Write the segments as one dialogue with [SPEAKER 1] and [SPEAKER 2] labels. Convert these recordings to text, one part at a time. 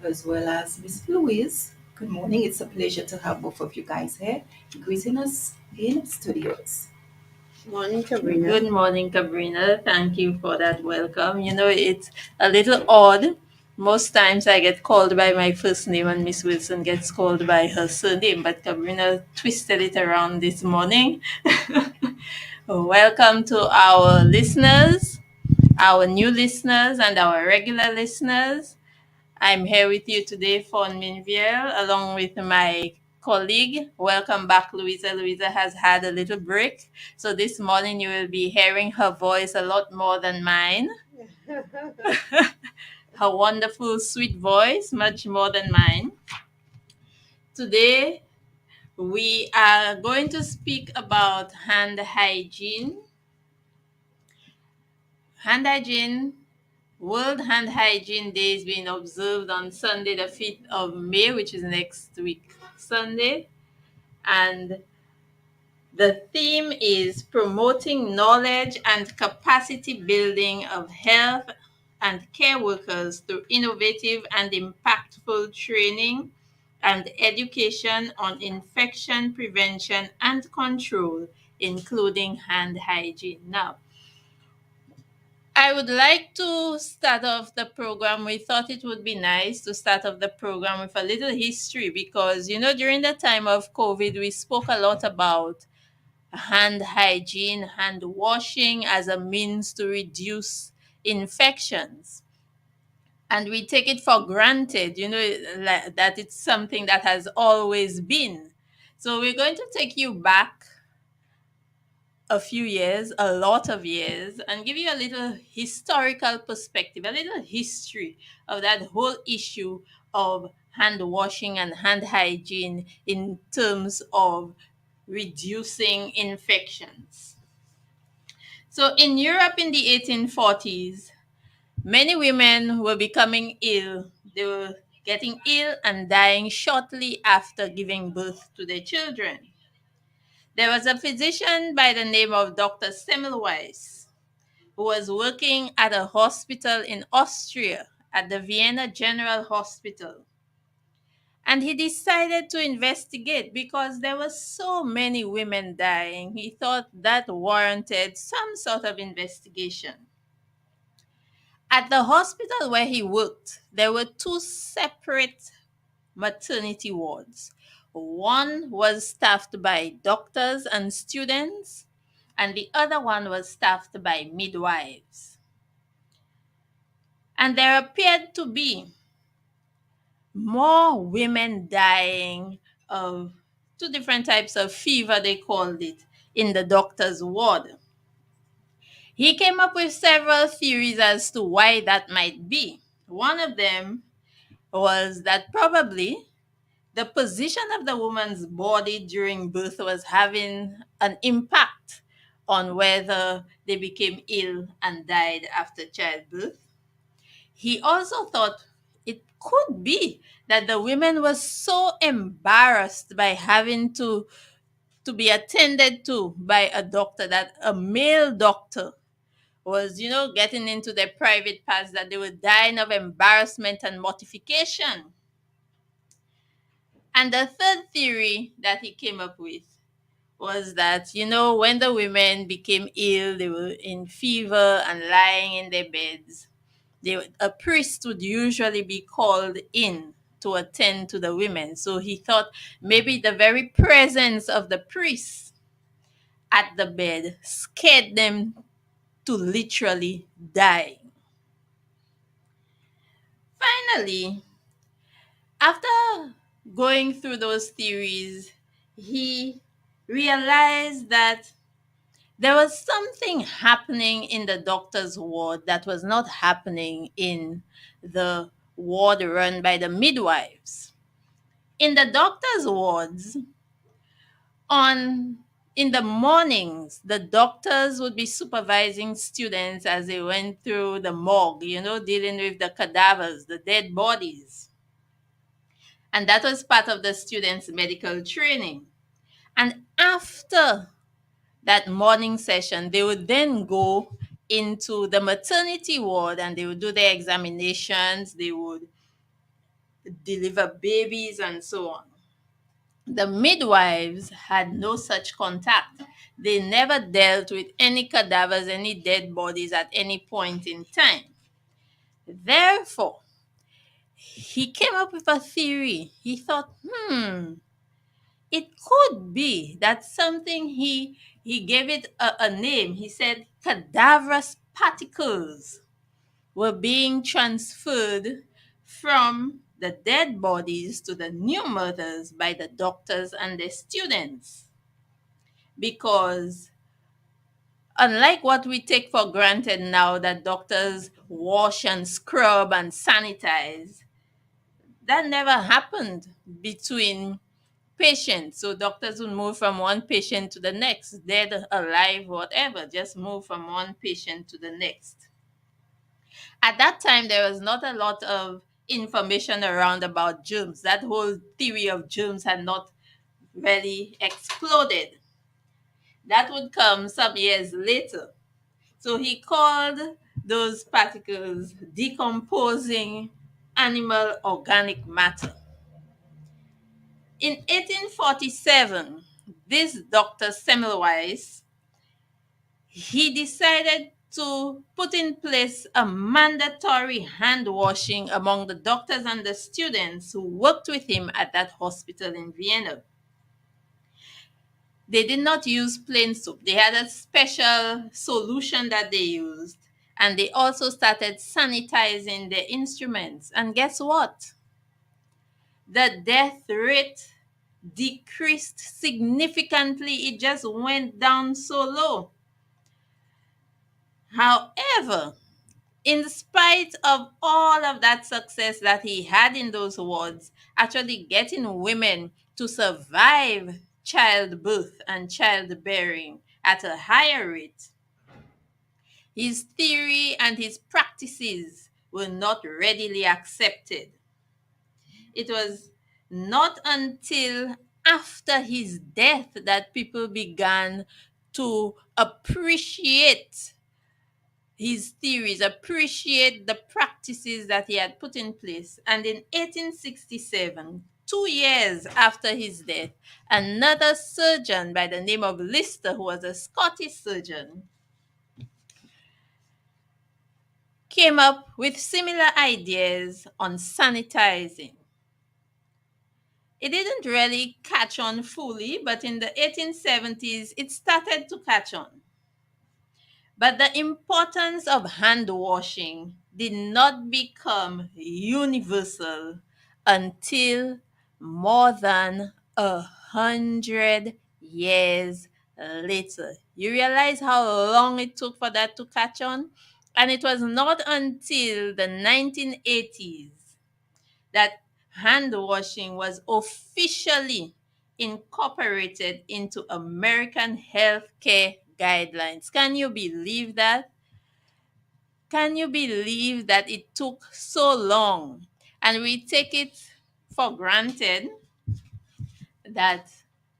[SPEAKER 1] as well as Miss Louise. Good morning. It's a pleasure to have both of you guys here greeting us in studios.
[SPEAKER 2] Morning, Sabrina.
[SPEAKER 3] Good morning, Cabrina. Thank you for that welcome. It's a little odd. Most times I get called by my first name and Miss Wilson gets called by her surname, but Cabrina twisted it around this morning. Welcome to our listeners, our new listeners, and our regular listeners. I'm here with you today, Fawn Minviel, along with my colleague. Welcome back, Louisa. Louisa has had a little break. So this morning you will be hearing her voice a lot more than mine. Her wonderful, sweet voice, much more than mine. Today we are going to speak about hand hygiene. Hand hygiene World Hand Hygiene Day is being observed on Sunday, the 5th of May, which is next week, Sunday. And the theme is promoting knowledge and capacity building of health and care workers through innovative and impactful training and education on infection prevention and control, including hand hygiene. Now, I would like to start off the program. We thought it would be nice to start off the program with a little history because, during the time of COVID, we spoke a lot about hand hygiene, hand washing as a means to reduce infections. And we take it for granted, that it's something that has always been. So we're going to take you back a few years, a lot of years, and give you a little historical perspective, a little history of that whole issue of hand washing and hand hygiene in terms of reducing infections. So, in Europe in the 1840s, many women were becoming ill. They were getting ill and dying shortly after giving birth to their children. There was a physician by the name of Dr. Semmelweis who was working at a hospital in Austria at the Vienna General Hospital. And he decided to investigate because there were so many women dying. He thought that warranted some sort of investigation. At the hospital where he worked, there were two separate maternity wards. One was staffed by doctors and students, and the other one was staffed by midwives. And there appeared to be more women dying of two different types of fever, they called it, in the doctor's ward. He came up with several theories as to why that might be. One of them was that probably the position of the woman's body during birth was having an impact on whether they became ill and died after childbirth. He also thought it could be that the women were so embarrassed by having to be attended to by a doctor, that a male doctor was, getting into their private parts, that they were dying of embarrassment and mortification. And the third theory that he came up with was that, when the women became ill, they were in fever and lying in their beds, a priest would usually be called in to attend to the women. So he thought maybe the very presence of the priest at the bed scared them to literally die. Finally, after going through those theories, he realized that there was something happening in the doctor's ward that was not happening in the ward run by the midwives. In the doctor's wards, on in the mornings, the doctors would be supervising students as they went through the morgue, dealing with the cadavers, the dead bodies. And that was part of the students' medical training. And after that morning session, they would then go into the maternity ward and they would do their examinations. They would deliver babies and so on. The midwives had no such contact. They never dealt with any cadavers, any dead bodies at any point in time. Therefore, he came up with a theory. He thought, it could be that something he gave it a name. He said cadaverous particles were being transferred from the dead bodies to the new mothers by the doctors and the students. Because unlike what we take for granted now that doctors wash and scrub and sanitize, that never happened between patients. So doctors would move from one patient to the next, dead, alive, whatever, just move from one patient to the next. At that time, there was not a lot of information around about germs. That whole theory of germs had not really exploded. That would come some years later. So he called those particles decomposing animal organic matter. In 1847, this Dr. Semmelweis, he decided to put in place a mandatory hand washing among the doctors and the students who worked with him at that hospital in Vienna. They did not use plain soap. They had a special solution that they used. And they also started sanitizing their instruments. And guess what? The death rate decreased significantly. It just went down so low. However, in spite of all of that success that he had in those wards, actually getting women to survive childbirth and childbearing at a higher rate, his theory and his practices were not readily accepted. It was not until after his death that people began to appreciate his theories, appreciate the practices that he had put in place. And in 1867, 2 years after his death, another surgeon by the name of Lister, who was a Scottish surgeon, came up with similar ideas on sanitizing. It didn't really catch on fully, but in the 1870s, it started to catch on. But the importance of hand washing did not become universal until more than 100 years later. You realize how long it took for that to catch on? And it was not until the 1980s that hand washing was officially incorporated into American healthcare guidelines. Can you believe that? Can you believe that it took so long? And we take it for granted that,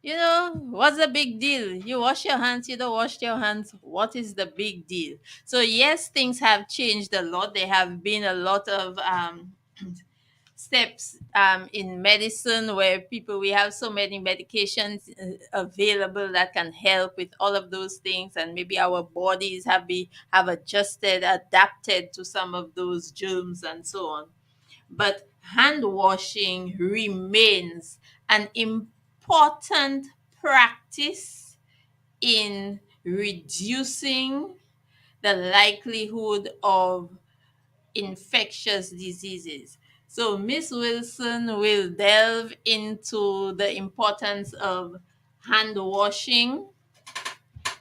[SPEAKER 3] what's the big deal? You wash your hands, you don't wash your hands. What is the big deal? So, yes, things have changed a lot. There have been a lot of steps in medicine where we have so many medications available that can help with all of those things, and maybe our bodies have adjusted, adapted to some of those germs and so on. But hand washing remains an important practice in reducing the likelihood of infectious diseases. So, Miss Wilson will delve into the importance of hand washing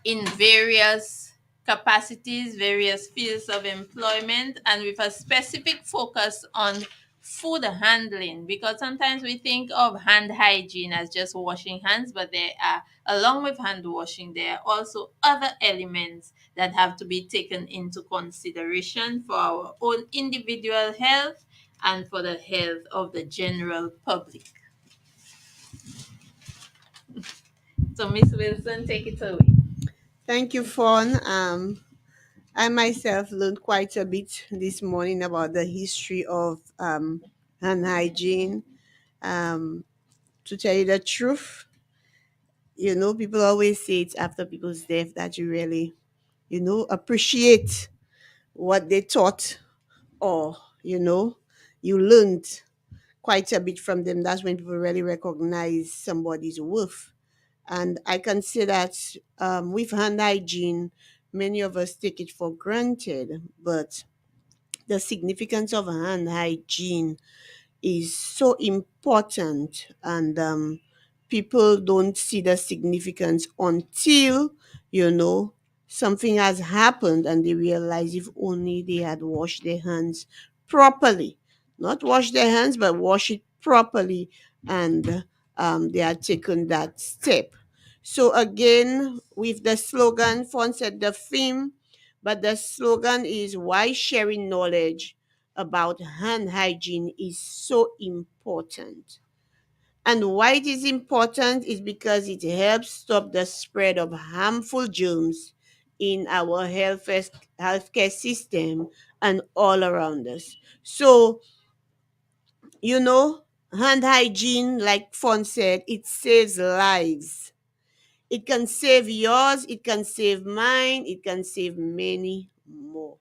[SPEAKER 3] in various capacities, various fields of employment, and with a specific focus on food handling, because sometimes we think of hand hygiene as just washing hands, but there are, along with hand washing, there are also other elements that have to be taken into consideration for our own individual health and for the health of the general public. So, Miss Wilson, take it away.
[SPEAKER 2] Thank you, Fawn. I myself learned quite a bit this morning about the history of hand hygiene. Um, to tell you the truth, people always say it's after people's death that you really, appreciate what they taught, or, you know, you learned quite a bit from them. That's when people really recognize somebody's worth. And I can say that with hand hygiene, many of us take it for granted, but the significance of hand hygiene is so important, and people don't see the significance until you know something has happened and they realize if only they had washed their hands properly, not wash their hands but wash it properly, and they had taken that step. So again, with the slogan, Fon said the theme, but the slogan is why sharing knowledge about hand hygiene is so important. And why it is important is because it helps stop the spread of harmful germs in our healthcare system and all around us. So, you know, hand hygiene, like Fon said, it saves lives. It can save yours, it can save mine, it can save many more.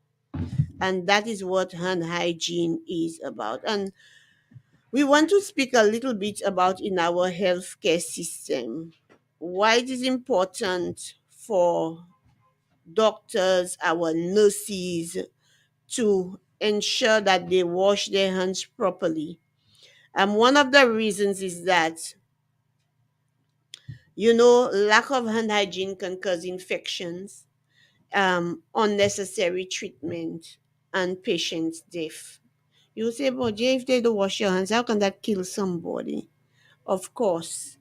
[SPEAKER 2] And that is what hand hygiene is about. And we want to speak a little bit about in our healthcare system why it is important for doctors, our nurses, to ensure that they wash their hands properly. And one of the reasons is that, lack of hand hygiene can cause infections, unnecessary treatment, and patient death. You say, but Jay, if they don't wash your hands, how can that kill somebody? Of course,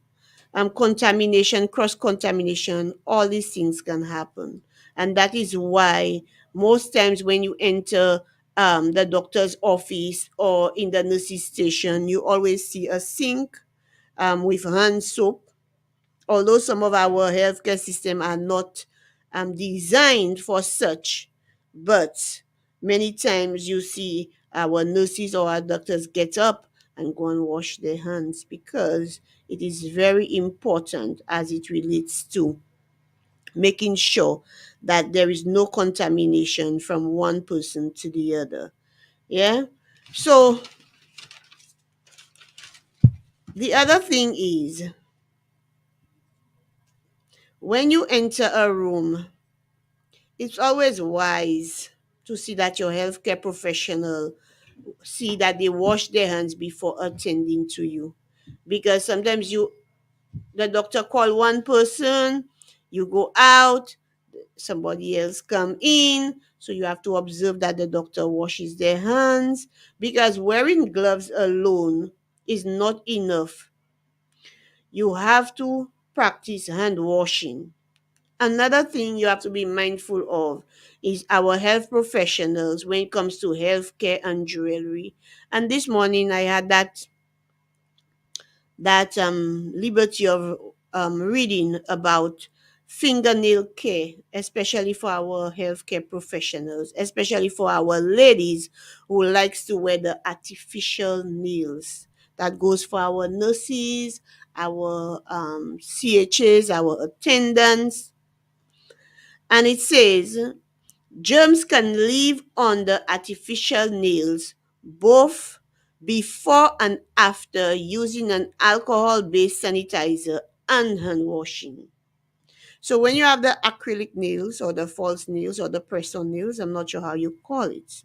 [SPEAKER 2] contamination, cross contamination, all these things can happen. And that is why most times when you enter the doctor's office or in the nurse's station, you always see a sink with hand soap. Although some of our healthcare system are not designed for such, but many times you see our nurses or our doctors get up and go and wash their hands because it is very important as it relates to making sure that there is no contamination from one person to the other. Yeah. So the other thing is when you enter a room, it's always wise to see that your healthcare professional see that they wash their hands before attending to you, because sometimes the doctor call one person, you go out, somebody else come in, so you have to observe that the doctor washes their hands, because wearing gloves alone is not enough. You have to practice hand washing. Another thing you have to be mindful of is our health professionals when it comes to healthcare and jewelry. And this morning I had that liberty of reading about fingernail care, especially for our healthcare professionals, especially for our ladies who likes to wear the artificial nails. That goes for our nurses, our CHs, our attendants. And it says germs can live on the artificial nails both before and after using an alcohol based sanitizer and hand washing. So, when you have the acrylic nails or the false nails or the press on nails, I'm not sure how you call it,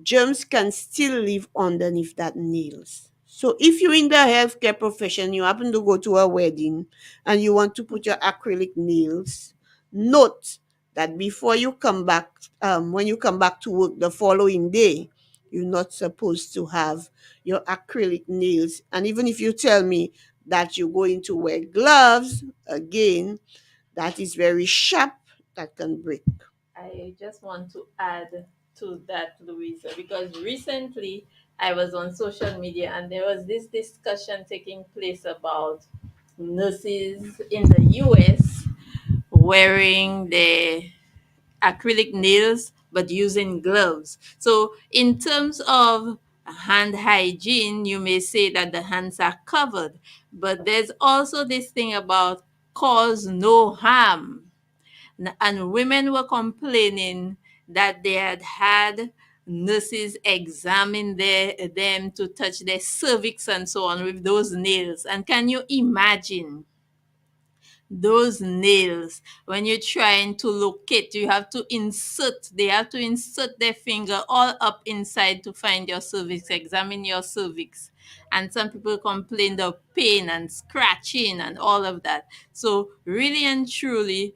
[SPEAKER 2] germs can still live underneath that nails. So if you're in the healthcare profession, you happen to go to a wedding and you want to put your acrylic nails, note that before you come back, when you come back to work the following day, you're not supposed to have your acrylic nails. And even if you tell me that you're going to wear gloves, again, that is very sharp, that can break.
[SPEAKER 3] I just want to add to that, Louisa, because recently I was on social media and there was this discussion taking place about nurses in the US wearing the acrylic nails but using gloves. So, in terms of hand hygiene, you may say that the hands are covered. But there's also this thing about cause no harm. And women were complaining that they had had nurses examine them to touch their cervix and so on with those nails. And can you imagine those nails when you're trying to locate? You have to insert, they have to insert their finger all up inside to find your cervix, examine your cervix. And some people complained of pain and scratching and all of that. So really and truly,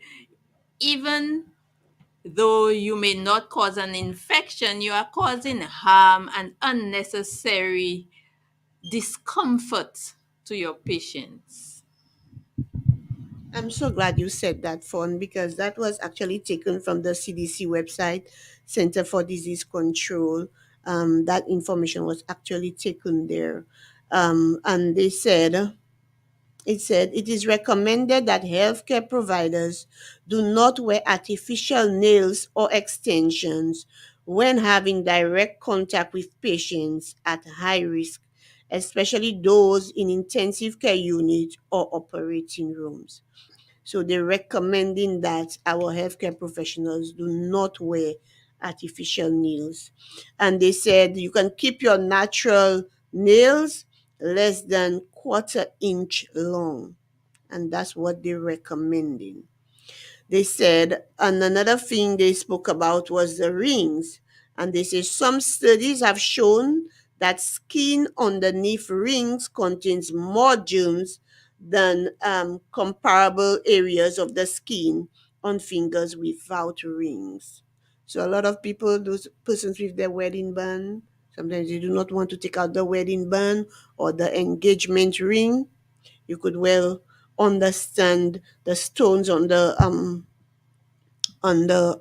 [SPEAKER 3] even though you may not cause an infection, you are causing harm and unnecessary discomfort to your patients.
[SPEAKER 2] I'm so glad you said that, Fawn, because that was actually taken from the CDC website, Center for Disease Control. That information was actually taken there. And it said it is recommended that healthcare providers do not wear artificial nails or extensions when having direct contact with patients at high risk, especially those in intensive care units or operating rooms. So they're recommending that our healthcare professionals do not wear artificial nails. And they said you can keep your natural nails less than quarter inch long. And that's what they're recommending. They said, and another thing they spoke about was the rings. And they say some studies have shown that skin underneath rings contains more germs than comparable areas of the skin on fingers without rings. So a lot of people, those persons with their wedding band, sometimes they do not want to take out the wedding band or the engagement ring. You could well understand the stones on the on the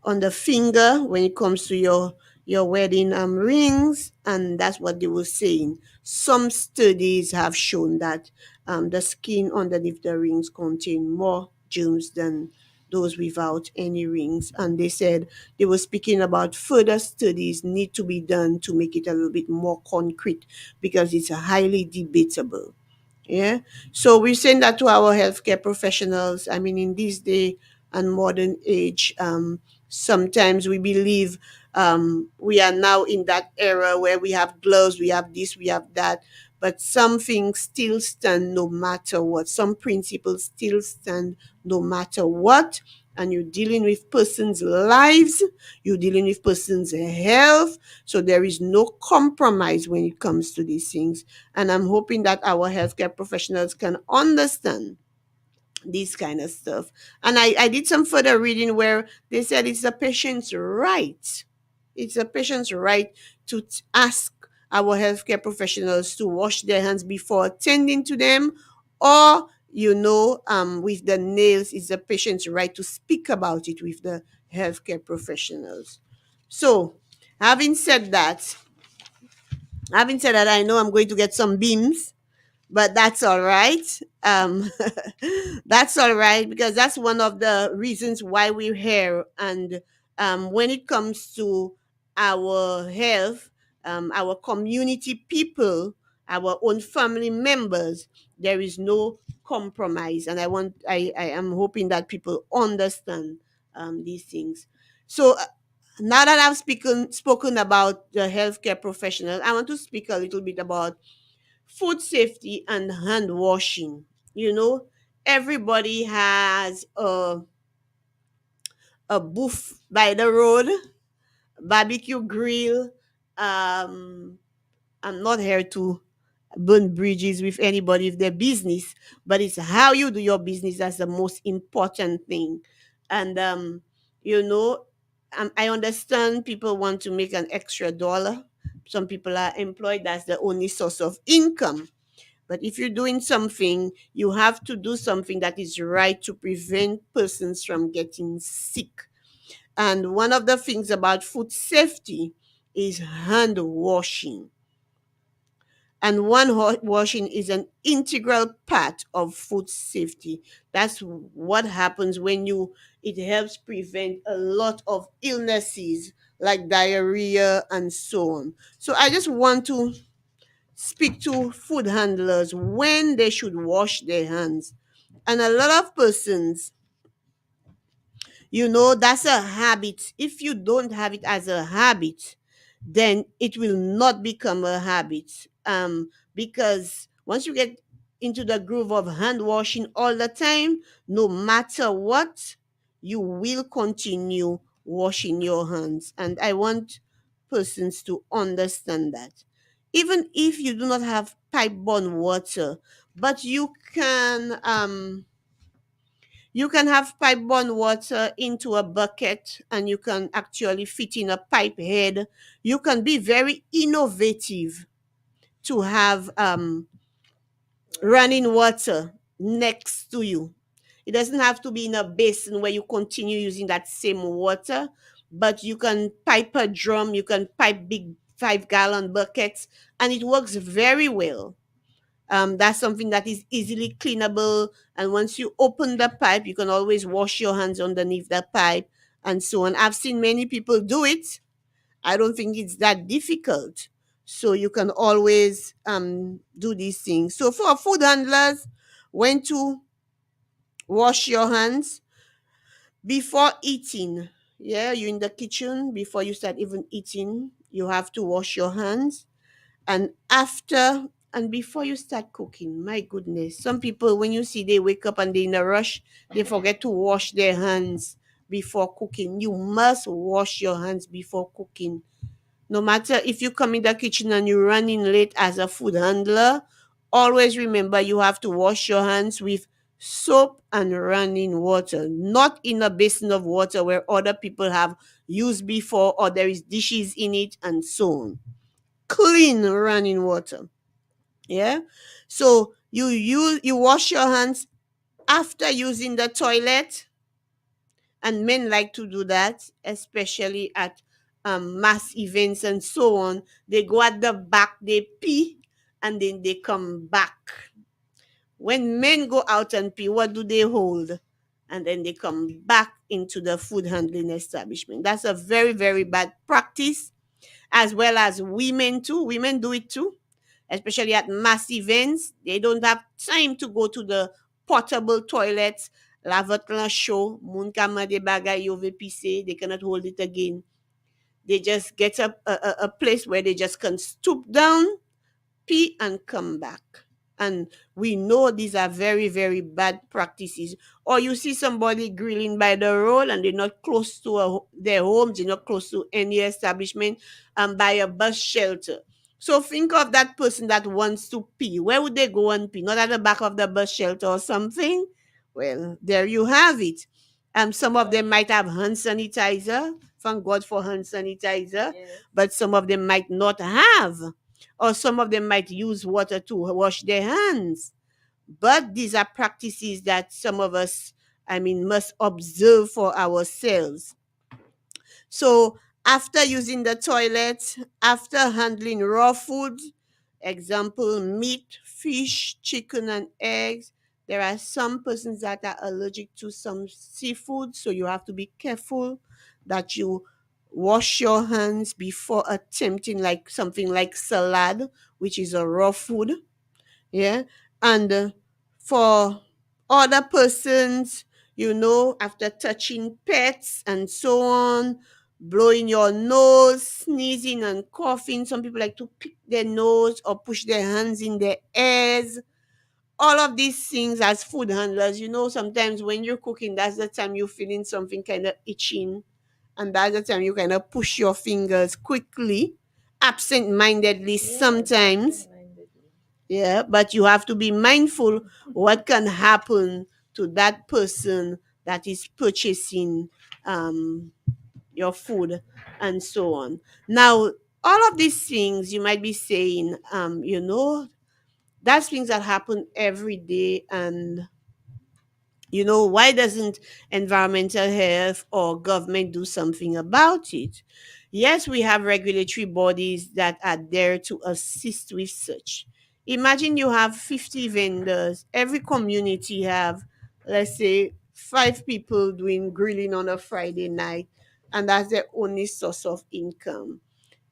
[SPEAKER 2] on the finger when it comes to your wedding rings, and that's what they were saying. Some studies have shown that the skin underneath the rings contain more germs than those without any rings. And they said they were speaking about further studies need to be done to make it a little bit more concrete because it's highly debatable. Yeah. So we're saying that to our healthcare professionals. I mean, in this day and modern age, sometimes we believe we are now in that era where we have gloves, we have this, we have that, but some things still stand no matter what. Some principles still stand no matter what. And you're dealing with persons' lives, you're dealing with persons' health. So there is no compromise when it comes to these things. And I'm hoping that our healthcare professionals can understand this kind of stuff. And I did some further reading where they said it's the patient's right. It's the patient's right to ask our healthcare professionals to wash their hands before attending to them, or with the nails, it's the patient's right to speak about it with the healthcare professionals. So, having said that, I know I'm going to get some beams, but that's all right. That's all right because that's one of the reasons why we're here. And when it comes to our health, our community people, our own family members, there is no compromise. And I am hoping that people understand these things. So now that I've spoken about the healthcare professional, I want to speak a little bit about food safety and hand washing. You know, everybody has a booth by the road, barbecue grill. Um, I'm not here to burn bridges with anybody with their business, but it's how you do your business that's the most important thing. And you know, I understand people want to make an extra dollar. Some people are employed, that's the only source of income. But if you're doing something, you have to do something that is right to prevent persons from getting sick. And one of the things about food safety is hand washing. And washing is an integral part of food safety. That's what happens when it helps prevent a lot of illnesses like diarrhea and so on. So I just want to speak to food handlers when they should wash their hands. And a lot of persons, that's a habit. If you don't have it as a habit, then it will not become a habit. Because once you get into the groove of hand washing all the time, no matter what, you will continue washing your hands. And I want persons to understand that. Even if you do not have pipe-borne water, but you can have pipe-borne water into a bucket, and you can actually fit in a pipe head. You can be very innovative to have running water next to you. It doesn't have to be in a basin where you continue using that same water, but you can pipe a drum, you can pipe big 5-gallon buckets, and it works very well. That's something that is easily cleanable. And once you open the pipe, you can always wash your hands underneath the pipe and so on. I've seen many people do it. I don't think it's that difficult. So you can always do these things. So for food handlers, when to wash your hands before eating. Yeah, you're in the kitchen before you start even eating. You have to wash your hands, and after and before you start cooking. My goodness, some people, when you see they wake up and they're in a rush, they forget to wash their hands before cooking. You must wash your hands before cooking. No matter if you come in the kitchen and you're running late as a food handler, always remember you have to wash your hands with soap and running water, not in a basin of water where other people have used before or there is dishes in it and so on. Clean running water. Yeah. So you wash your hands after using the toilet, and men like to do that, especially at mass events and so on. They go at the back, they pee, and then they come back. When men go out and pee, what do they hold? And then they come back into the food handling establishment. That's a very, very bad practice, as well as women too. Women do it too, especially at mass events. They don't have time to go to the portable toilets. Lavat lan show, moun ka mande bagay yo ve pise, they cannot hold it again. They just get a place where they just can stoop down, pee, and come back. And we know these are very, very bad practices. Or you see somebody grilling by the road and they're not close to their homes, they're not close to any establishment, and by a bus shelter. So think of that person that wants to pee. Where would they go and pee? Not at the back of the bus shelter or something? Well, there you have it. Some of them might have hand sanitizer. Thank God for hand sanitizer.
[SPEAKER 3] Yes.
[SPEAKER 2] But some of them might not have, or some of them might use water to wash their hands. But these are practices that some of us, must observe for ourselves. So after using the toilet, after handling raw food, example, meat, fish, chicken, and eggs, there are some persons that are allergic to some seafood, so you have to be careful that you wash your hands before attempting like something like salad, which is a raw food. Yeah. And for other persons, after touching pets and so on, blowing your nose, sneezing and coughing, some people like to pick their nose or push their hands in their ears. All of these things, as food handlers, sometimes when you're cooking, that's the time you're feeling something kind of itching, and that's the time you kind of push your fingers quickly, absent-mindedly sometimes. Yeah, but you have to be mindful what can happen to that person that is purchasing your food and so on. Now, all of these things you might be saying, that's things that happen every day, and why doesn't environmental health or government do something about it? Yes, we have regulatory bodies that are there to assist with such. Imagine you have 50 vendors. Every community have, let's say, 5 people doing grilling on a Friday night, and that's their only source of income.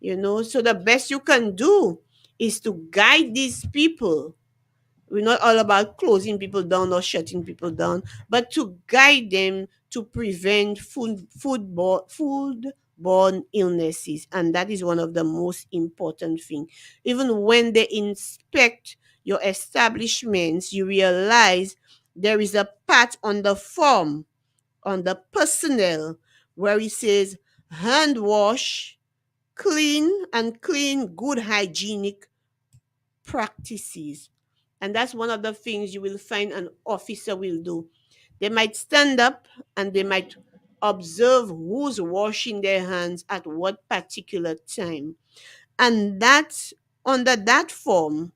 [SPEAKER 2] So the best you can do is to guide these people. We're not all about closing people down or shutting people down, but to guide them to prevent foodborne illnesses, and that is one of the most important thing. Even when they inspect your establishments, you realize there is a part on the form, on the personnel, where it says hand wash, clean, good hygienic practices. And that's one of the things you will find an officer will do. They might stand up and they might observe who's washing their hands at what particular time. And that, under that form,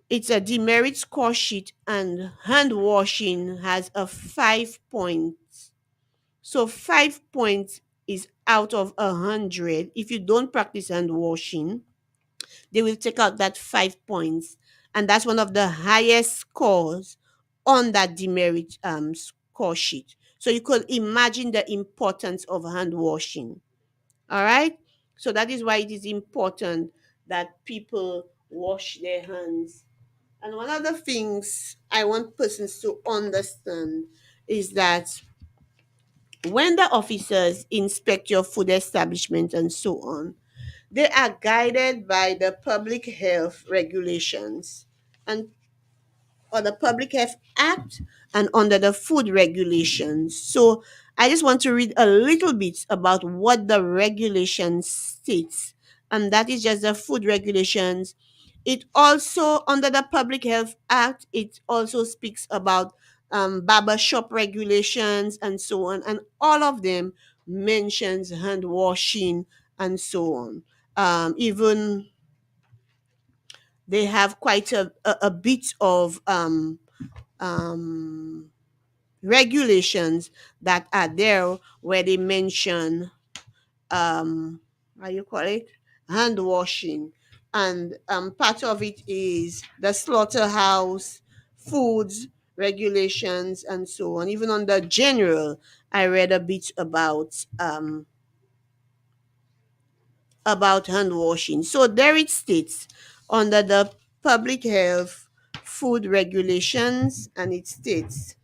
[SPEAKER 2] it's a demerit score sheet, and hand washing has a 5 points. So 5 points is out of 100. If you don't practice hand washing, they will take out that 5 points, and that's one of the highest scores on that demerit score sheet. So you could imagine the importance of hand washing. All right. So that is why it is important that people wash their hands. And one of the things I want persons to understand is that when the officers inspect your food establishment and so on, they are guided by the public health regulations and or the Public Health Act and under the food regulations. So I just want to read a little bit about what the regulation states. And that is just the food regulations. It also, under the Public Health Act, it also speaks about barber shop regulations and so on. And all of them mentions hand washing and so on. Even they have quite a bit of um, regulations that are there where they mention how you call it, hand washing, and part of it is the slaughterhouse foods regulations and so on. Even on the general, I read a bit about hand washing. So there it states under the public health food regulations, and it states,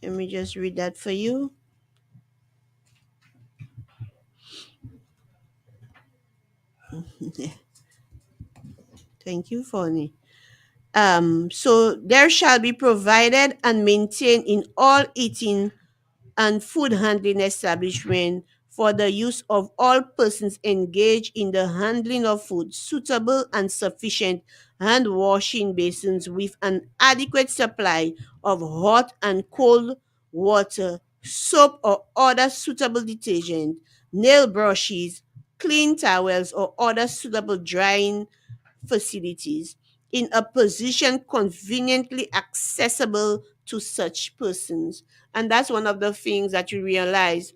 [SPEAKER 2] let me just read that for you. Thank you, Fonny. So there shall be provided and maintained in all eating and food handling establishment for the use of all persons engaged in the handling of food suitable and sufficient hand washing basins with an adequate supply of hot and cold water, soap or other suitable detergent, nail brushes, clean towels or other suitable drying facilities in a position conveniently accessible to such persons. And that's one of the things that you realize.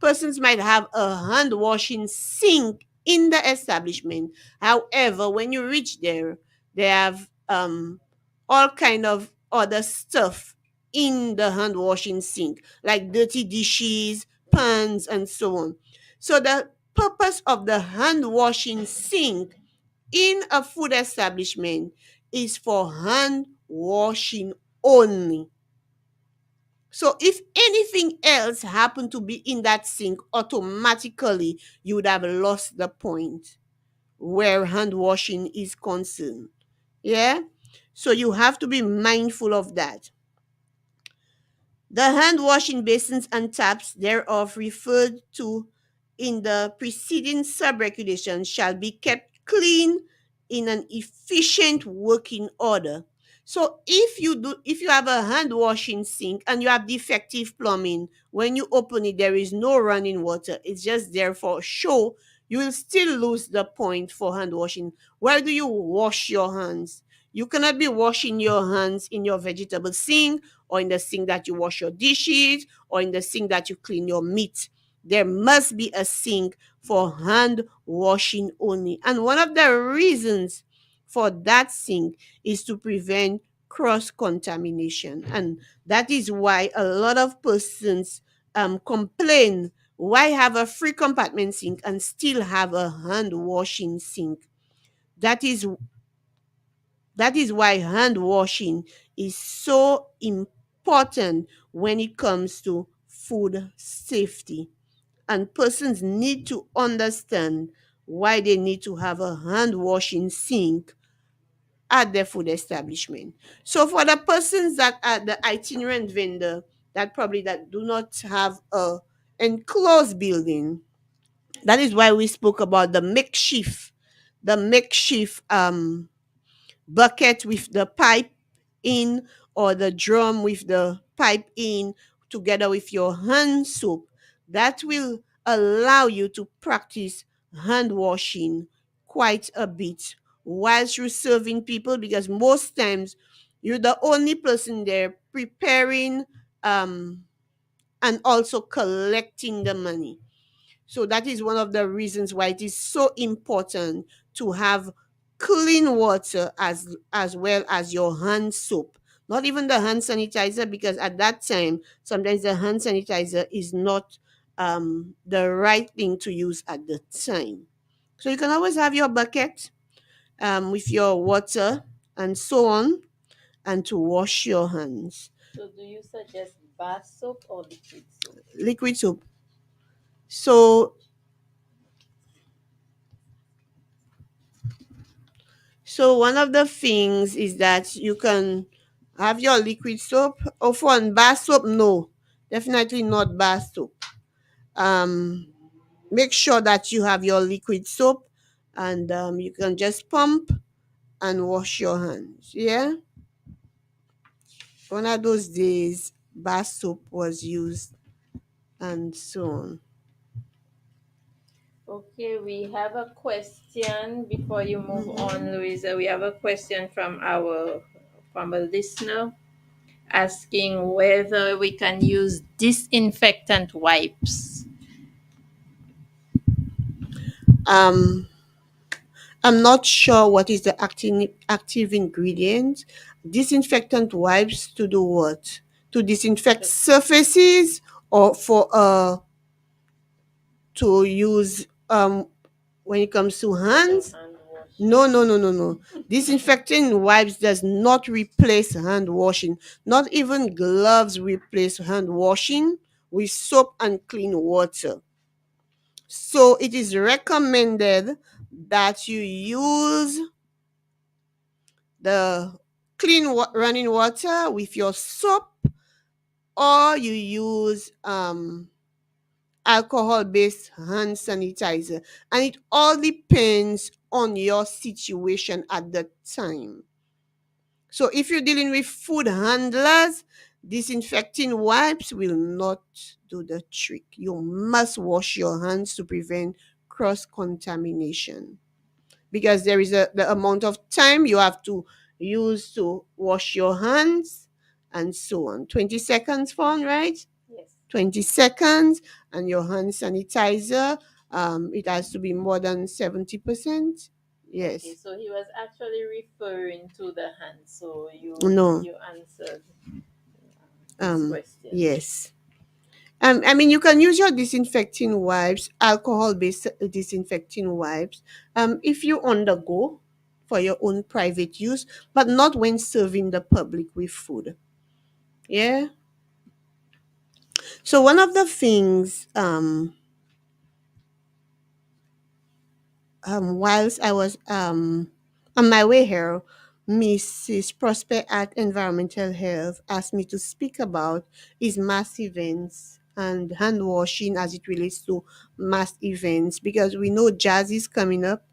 [SPEAKER 2] Persons might have a hand washing sink in the establishment. However, when you reach there, they have all kind of other stuff in the hand washing sink, like dirty dishes, pans, and so on. So the purpose of the hand washing sink in a food establishment is for hand washing only. So if anything else happened to be in that sink, automatically you would have lost the point where hand washing is concerned. Yeah? So you have to be mindful of that. The hand washing basins and taps thereof referred to in the preceding sub-regulation shall be kept clean in an efficient working order. So if you have a hand washing sink and you have defective plumbing, when you open it, there is no running water. It's just there for show. You will still lose the point for hand washing. Where do you wash your hands? You cannot be washing your hands in your vegetable sink or in the sink that you wash your dishes or in the sink that you clean your meat. There must be a sink for hand washing only. And one of the reasons for that sink is to prevent cross contamination. And that is why a lot of persons complain, why have a free compartment sink and still have a hand washing sink. That is why hand washing is so important when it comes to food safety. And persons need to understand why they need to have a hand washing sink at their food establishment. So for the persons that are the itinerant vendor that do not have a enclosed building, that is why we spoke about the makeshift bucket with the pipe in, or the drum with the pipe in, together with your hand soap. That will allow you to practice hand washing quite a bit whilst you're serving people, because most times you're the only person there preparing um, and also collecting the money. So that is one of the reasons why it is so important to have clean water as well as your hand soap. Not even the hand sanitizer, because at that time sometimes the hand sanitizer is not the right thing to use at the time. So you can always have your bucket with your water and so on, and to wash your hands.
[SPEAKER 3] So, do you suggest bath soap or liquid soap?
[SPEAKER 2] Liquid soap. So one of the things is that you can have your liquid soap. Or for bath soap, no, definitely not bath soap. Um, Make sure that you have your liquid soap, and you can just pump and wash your hands. Yeah, one of those days, bath soap was used, and so on.
[SPEAKER 3] Okay, we have a question before you move on, Louisa. We have a question from a listener asking whether we can use disinfectant wipes.
[SPEAKER 2] Um, I'm not sure what is the active ingredient. Disinfectant wipes to do what? To disinfect surfaces, or for to use when it comes to
[SPEAKER 3] For the
[SPEAKER 2] hands?
[SPEAKER 3] hand wash.
[SPEAKER 2] No, no, no, no, no. Disinfecting wipes does not replace hand washing. Not even gloves replace hand washing with soap and clean water. So it is recommended that you use the running water with your soap, or you use alcohol based hand sanitizer, and it all depends on your situation at the time. So if you're dealing with food handlers, disinfecting wipes will not do the trick. You must wash your hands to prevent cross contamination, because there is the amount of time you have to use to wash your hands, and so on. 20 seconds, phone, right?
[SPEAKER 3] Yes.
[SPEAKER 2] 20 seconds. And your hand sanitizer, it has to be more than 70%. Yes.
[SPEAKER 3] Okay, so he was actually referring to the hand. So
[SPEAKER 2] No.
[SPEAKER 3] you answered his question.
[SPEAKER 2] Yes. I mean, you can use your disinfecting wipes, alcohol-based disinfecting wipes, if you on the go for your own private use, but not when serving the public with food. Yeah. So one of the things, whilst I was on my way here, Mrs. Prosper at Environmental Health asked me to speak about is mass events and hand washing as it relates to mass events, because we know jazz is coming up,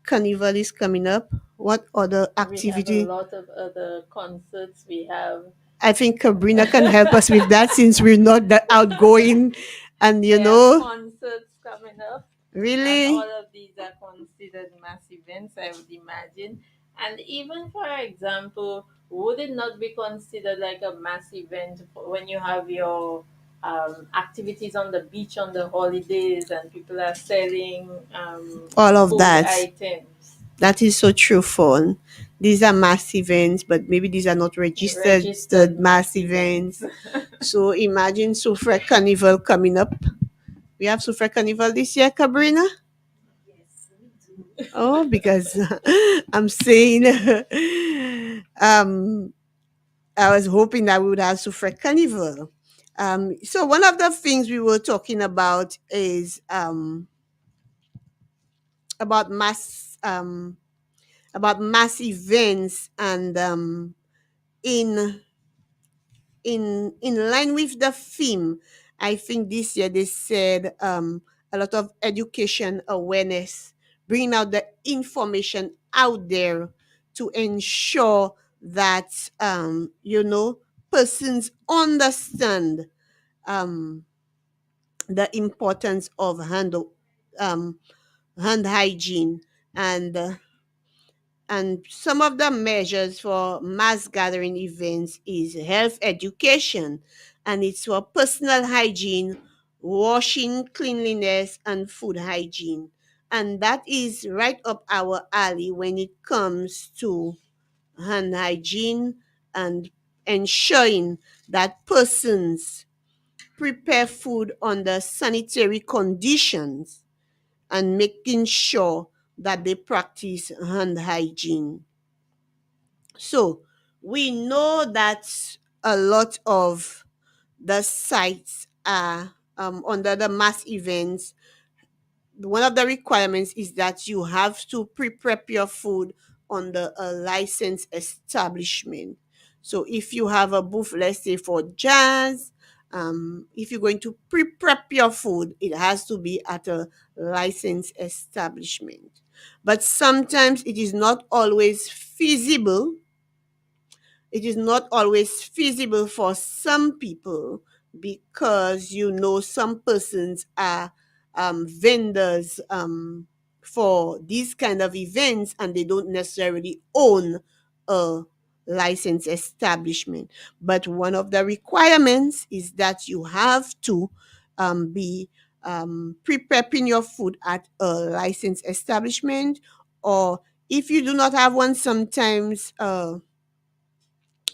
[SPEAKER 2] carnival is coming up. What other
[SPEAKER 3] We have a
[SPEAKER 2] activity?
[SPEAKER 3] lot of other concerts. We have
[SPEAKER 2] I think Sabrina can help us with that, since we're not that outgoing, and
[SPEAKER 3] we have concerts coming up, and all
[SPEAKER 2] really.
[SPEAKER 3] of these are considered mass events, I would imagine. And even for example, would it not be considered like a mass event when you have your activities on the beach on the holidays and people are selling
[SPEAKER 2] All of
[SPEAKER 3] food
[SPEAKER 2] that.
[SPEAKER 3] items?
[SPEAKER 2] That is so true, Fawn. these are mass events, but maybe these are not registered
[SPEAKER 3] Registered
[SPEAKER 2] mass
[SPEAKER 3] mass
[SPEAKER 2] events.
[SPEAKER 3] events.
[SPEAKER 2] So imagine Sufra Carnival coming up. We have Sufra Carnival this year, Cabrina.
[SPEAKER 1] Yes, we do.
[SPEAKER 2] Oh, because I'm saying, um, I was hoping that we would have Sufra Carnival. So one of the things we were talking about is about mass events, and in in line with the theme, I think this year they said a lot of education awareness, bringing out the information out there to ensure that persons understand um, the importance of um, hand hygiene, and some of the measures for mass gathering events is health education, and it's for personal hygiene, washing, cleanliness, and food hygiene. And that is right up our alley when it comes to hand hygiene and ensuring that persons prepare food under sanitary conditions and making sure that they practice hand hygiene. So we know that a lot of the sites are under the mass events. One of the requirements is that you have to pre-prep your food under a licensed establishment. So if you have a booth, let's say for jazz, if you're going to pre-prep your food, it has to be at a licensed establishment. But sometimes it is not always feasible for some people, because some persons are vendors for these kind of events, and they don't necessarily own a licensed establishment. But one of the requirements is that you have to be pre-prepping your food at a licensed establishment, or if you do not have one, sometimes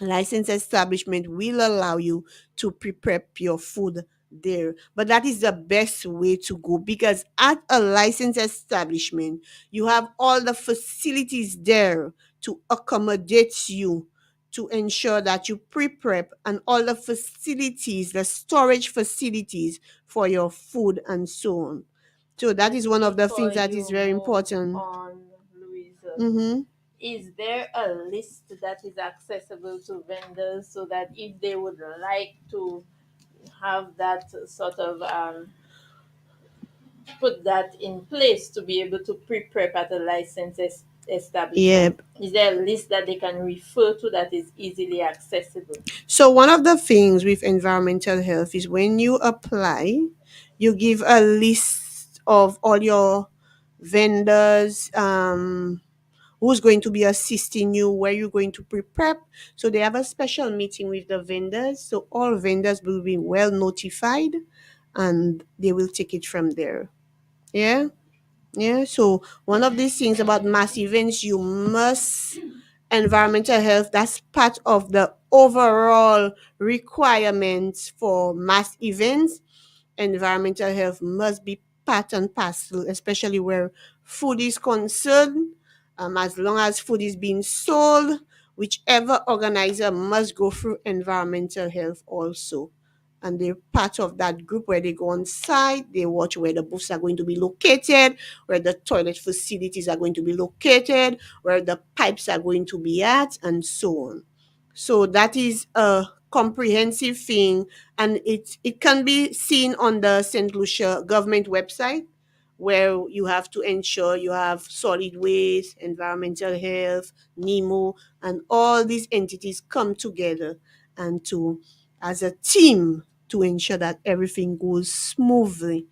[SPEAKER 2] licensed establishment will allow you to prepare your food there. But that is the best way to go, because at a licensed establishment you have all the facilities there to accommodate you, to ensure that you pre-prep, and all the facilities, the storage facilities for your food and so on. So that is one of the things
[SPEAKER 3] Before
[SPEAKER 2] that is
[SPEAKER 3] you
[SPEAKER 2] very
[SPEAKER 3] move
[SPEAKER 2] important.
[SPEAKER 3] on, Louisa,
[SPEAKER 2] Mm-hmm.
[SPEAKER 3] is there a list that is accessible to vendors so that if they would like to have that sort of put that in place to be able to pre-prep at a licensed establishment,
[SPEAKER 2] Yep.
[SPEAKER 3] is there a list that they can refer to that is easily accessible?
[SPEAKER 2] So one of the things with environmental health is when you apply, you give a list of all your vendors, who's going to be assisting you, where you're going to prep. So they have a special meeting with the vendors. So all vendors will be well notified, and they will take it from there. Yeah. Yeah. So one of these things about mass events, you must environmental health, that's part of the overall requirements for mass events. Environmental health must be part and parcel, especially where food is concerned. As long as food is being sold, whichever organizer must go through environmental health also. And they're part of that group where they go on site, they watch where the booths are going to be located, where the toilet facilities are going to be located, where the pipes are going to be at, and so on. So that is a comprehensive thing, and it can be seen on the St. Lucia government website, where you have to ensure you have solid waste, environmental health, NEMO, and all these entities come together and to as a team to ensure that everything goes smoothly.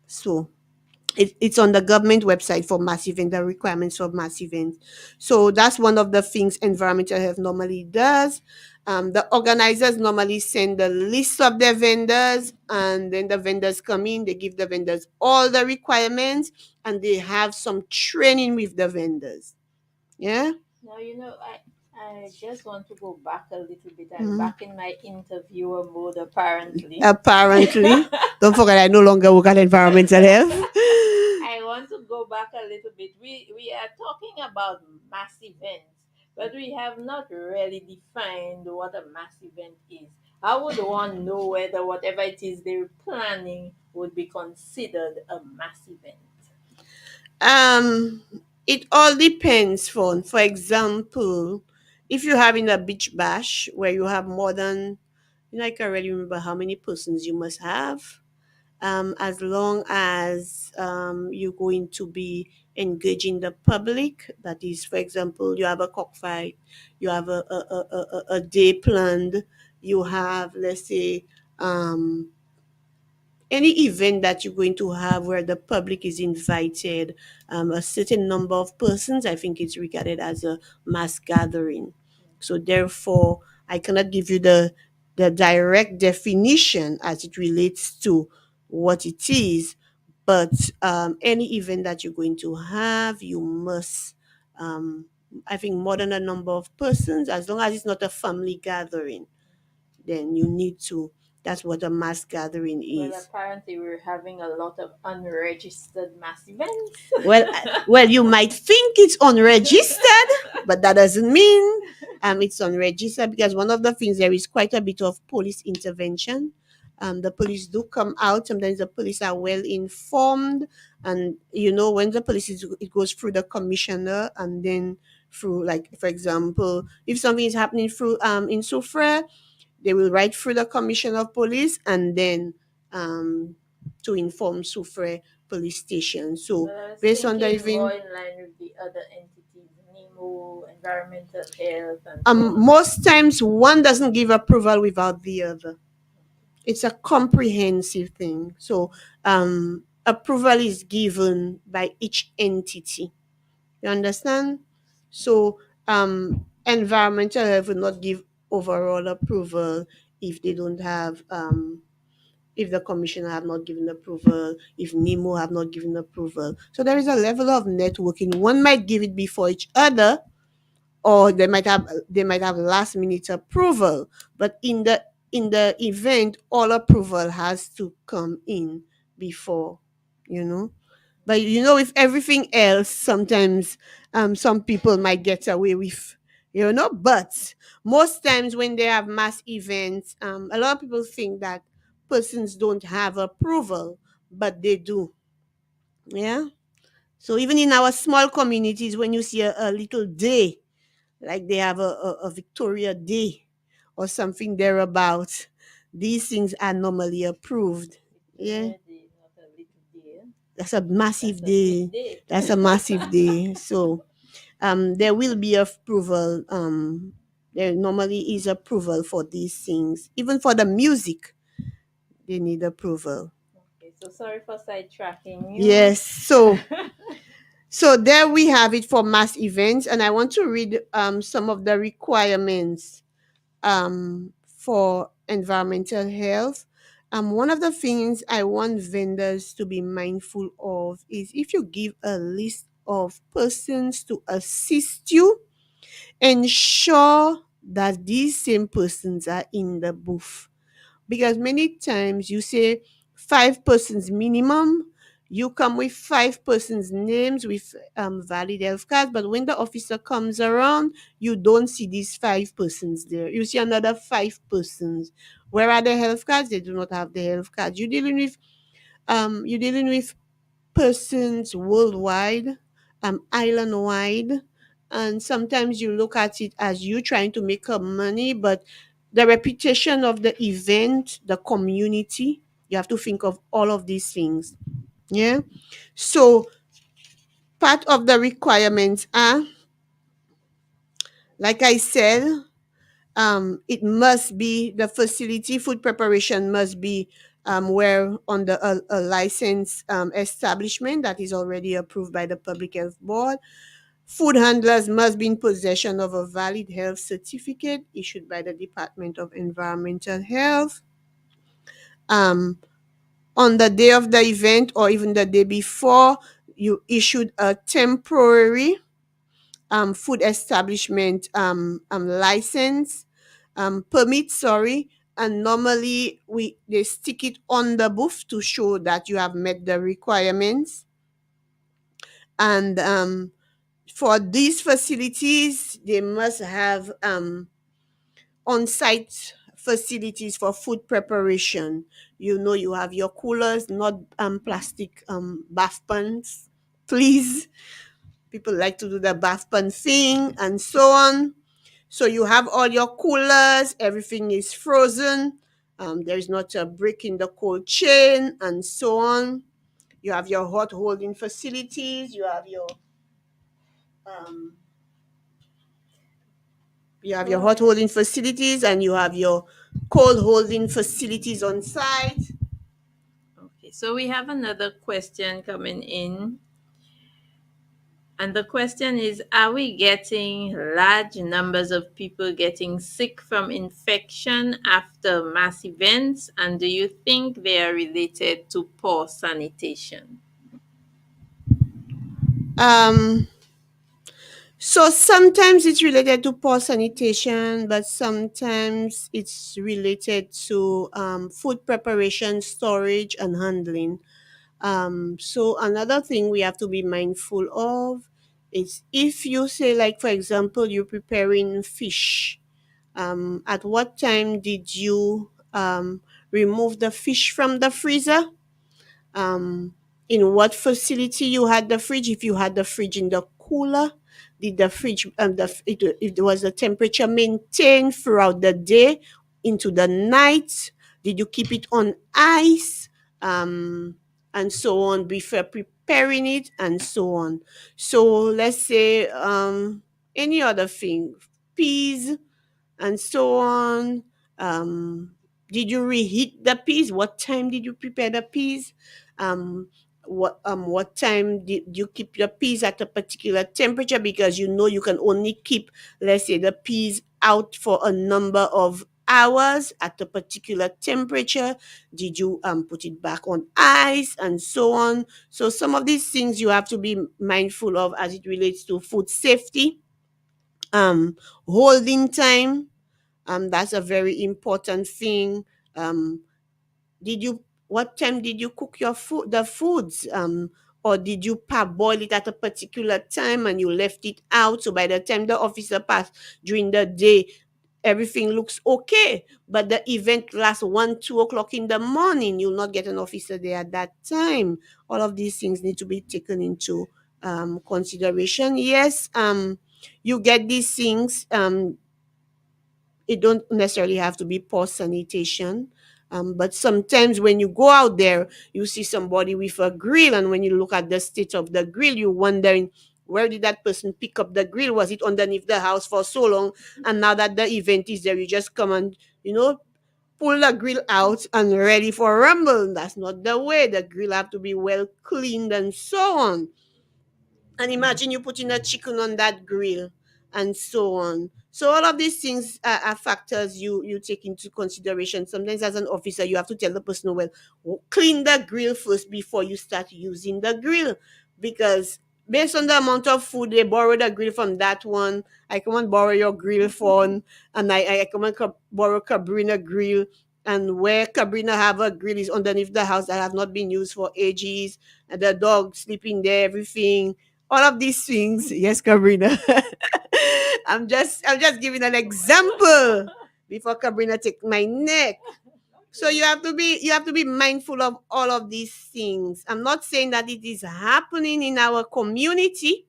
[SPEAKER 2] So it's on the government website for mass event, the requirements for mass events. So that's one of the things environmental health normally does. The organizers normally send the list of their vendors, and then the vendors come in, they give the vendors all the requirements, and they have some training with the vendors. Yeah.
[SPEAKER 3] Now, I just want to go back a little bit. I'm
[SPEAKER 2] Mhm.
[SPEAKER 3] back in my interviewer mode, apparently.
[SPEAKER 2] Apparently, don't forget I no longer work at environmental health.
[SPEAKER 3] I want to go back a little bit. We are talking about mass events, but we have not really defined what a mass event is. How would one know whether whatever it is they're planning would be considered a mass event?
[SPEAKER 2] Um, it all depends. For example, if you're having a beach bash where you have more than, I can't really remember how many persons you must have. As long as you're going to be engaging the public, that is, for example, you have a cockfight, you have a day planned, you have, let's say, um, any event that you're going to have where the public is invited, a certain number of persons, I think it's regarded as a mass gathering. So therefore, I cannot give you the direct definition as it relates to what it is, but any event that you're going to have, you must, um, I think, more than a number of persons, as long as it's not a family gathering, then you need to. That's what a mass gathering
[SPEAKER 3] Well,
[SPEAKER 2] is.
[SPEAKER 3] apparently, we're having a lot of unregistered mass events.
[SPEAKER 2] Well, you might think it's unregistered, but that doesn't mean it's unregistered, because one of the things, there is quite a bit of police intervention. The police do come out. Sometimes the police are well informed, and when the police it goes through the commissioner, and then through, like, for example, if something is happening through in Soufrière, they will write through the commissioner of police, and then um, to inform Soufrière police station. So
[SPEAKER 3] But I was
[SPEAKER 2] based on the
[SPEAKER 3] thinking more
[SPEAKER 2] event,
[SPEAKER 3] in line with the other entities, NEMO, environmental health, and so on.
[SPEAKER 2] most times one doesn't give approval without the other. It's a comprehensive thing. So approval is given by each entity. You understand? So environmental health will not give overall approval if they don't have if the commissioner have not given approval, if NEMO have not given approval. So there is a level of networking. One might give it before each other, or they might have last minute approval. But in the event, all approval has to come in before, you know. But with everything else, sometimes some people might get away with, but most times when they have mass events, a lot of people think that persons don't have approval, but they do. Yeah. So even in our small communities, when you see a little day, like they have a Victoria Day or something thereabout, these things are normally approved. Yeah.
[SPEAKER 3] Victoria Day is not a little day.
[SPEAKER 2] That's a
[SPEAKER 3] That's
[SPEAKER 2] massive
[SPEAKER 3] a big
[SPEAKER 2] day.
[SPEAKER 3] day.
[SPEAKER 2] That's a massive day. So there will be approval. There normally is approval for these things. Even for the music, they need approval.
[SPEAKER 3] Okay, so sorry for sidetracking you.
[SPEAKER 2] Yes. So there we have it for mass events, and I want to read some of the requirements for environmental health. One of the things I want vendors to be mindful of is, if you give a list of persons to assist you, ensure that these same persons are in the booth, because many times you say 5 persons minimum, you come with 5 persons names with valid health cards, but when the officer comes around, you don't see these 5 persons there. You see another 5 persons. Where are the health cards? They do not have the health cards. You're dealing with persons worldwide, island wide, and sometimes you look at it as you trying to make up money, but the reputation of the event, the community, you have to think of all of these things. Yeah. So part of the requirements are, like I said, it must be, the facility food preparation must be where under a licensed establishment that is already approved by the Public Health Board. Food handlers must be in possession of a valid health certificate issued by the Department of Environmental Health. Um, on the day of the event or even the day before, you issued a temporary food establishment license, permit, sorry. And normally they stick it on the booth to show that you have met the requirements. And for these facilities, they must have on-site facilities for food preparation. You have your coolers, not plastic bath pans, please. People like to do the bath pan thing and so on. So you have all your coolers, everything is frozen. There is not a break in the cold chain and so on. You have your hot holding facilities. Um, you have your hot holding facilities, and you have your cold holding facilities on site.
[SPEAKER 3] Okay, so we have another question coming in. And the question is, are we getting large numbers of people getting sick from infection after mass events? And do you think they are related to poor sanitation?
[SPEAKER 2] Um, so sometimes it's related to poor sanitation, but sometimes it's related to food preparation, storage, and handling. So another thing we have to be mindful of is, if you say, like, for example, you're preparing fish, at what time did you remove the fish from the freezer? um, in what facility you had the fridge. If you had the fridge in the cooler, did the fridge if there was a temperature maintained throughout the day into the night? Did you keep it on ice? And so on, before preparing it and so on. So let's say any other thing, peas and so on. Um, did you reheat the peas? What time did you prepare the peas? Um, what time did you keep your peas at a particular temperature? Because you can only keep, let's say, the peas out for a number of hours at a particular temperature. Did you put it back on ice and so on? So some of these things you have to be mindful of as it relates to food safety. um Holding time, that's a very important thing. um did you what time did you cook the foods? Or did you parboil it at a particular time and you left it out, so by the time the officer passed during the day, everything looks okay, but the event lasts 1-2 o'clock in the morning, you'll not get an officer there at that time. All of these things need to be taken into consideration. Yes, you get these things. It don't necessarily have to be poor sanitation. But sometimes when you go out there, you see somebody with a grill, and when you look at the state of the grill, you're wondering, where did that person pick up the grill? Was it underneath the house for so long? And now that the event is there, you just come and, pull the grill out and ready for a rumble. That's not the way. The grill have to be well cleaned and so on. And imagine you putting a chicken on that grill and so on. So all of these things are factors you take into consideration. Sometimes as an officer, you have to tell the person, well, clean the grill first before you start using the grill. Because based on the amount of food, they borrow the grill from that one. I come and borrow your grill phone, and I come and borrow Cabrina grill. And where Cabrina have a grill is underneath the house that have not been used for ages. And the dog sleeping there, everything, all of these things. Yes, Cabrina. I'm just giving an example before Cabrina take my neck. So you have to be mindful of all of these things. I'm not saying that it is happening in our community.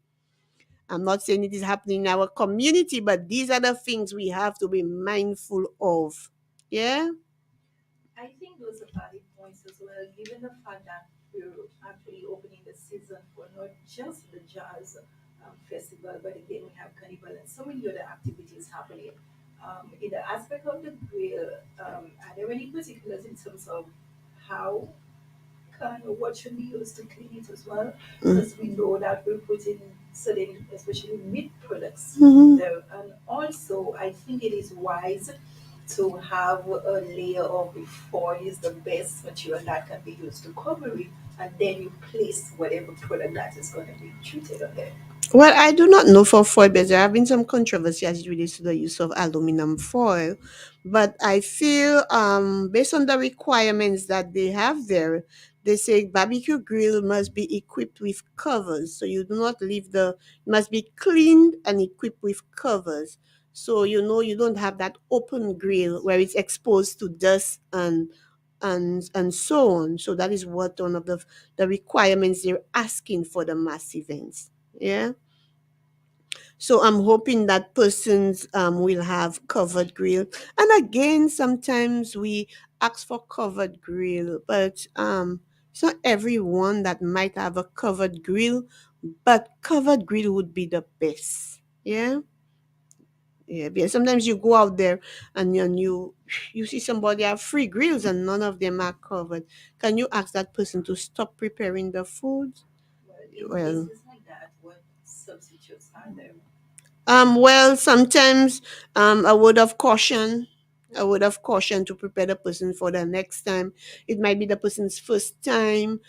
[SPEAKER 2] I'm not saying it is happening in our community, but these are the things we have to be mindful of. Yeah.
[SPEAKER 1] I think those are valid points as well, given the fact that we're actually opening the season for not just the jazz festival, but again, we have carnival and so many other activities happening. In the aspect of the grill, are there any particulars in terms of how kind of what should be used to clean it as well? Because we know that we're putting certain, especially meat products
[SPEAKER 2] Mhm.
[SPEAKER 1] there. And also, I think it is wise to have a layer of foil is the best material that can be used to cover it and then you place whatever product that is going to be treated on there.
[SPEAKER 2] Well, I do not know for foil, but there have been some controversy as it relates to the use of aluminum foil. But I feel, based on the requirements that they have there, they say barbecue grill must be equipped with covers. So you do not leave it must be cleaned and equipped with covers. So you don't have that open grill where it's exposed to dust and so on. So that is what one of the requirements they're asking for the mass events. Yeah. So I'm hoping that persons will have covered grill. And again, sometimes we ask for covered grill, but it's not everyone that might have a covered grill, but covered grill would be the best. Yeah. Yeah, because sometimes you go out there and you see somebody have free grills and none of them are covered. Can you ask that person to stop preparing the food?
[SPEAKER 1] Well, in
[SPEAKER 2] Well,
[SPEAKER 1] cases like that, what substitutes are there?
[SPEAKER 2] well, sometimes a word of caution, a word of caution to prepare the person for the next time. It might be the person's first time.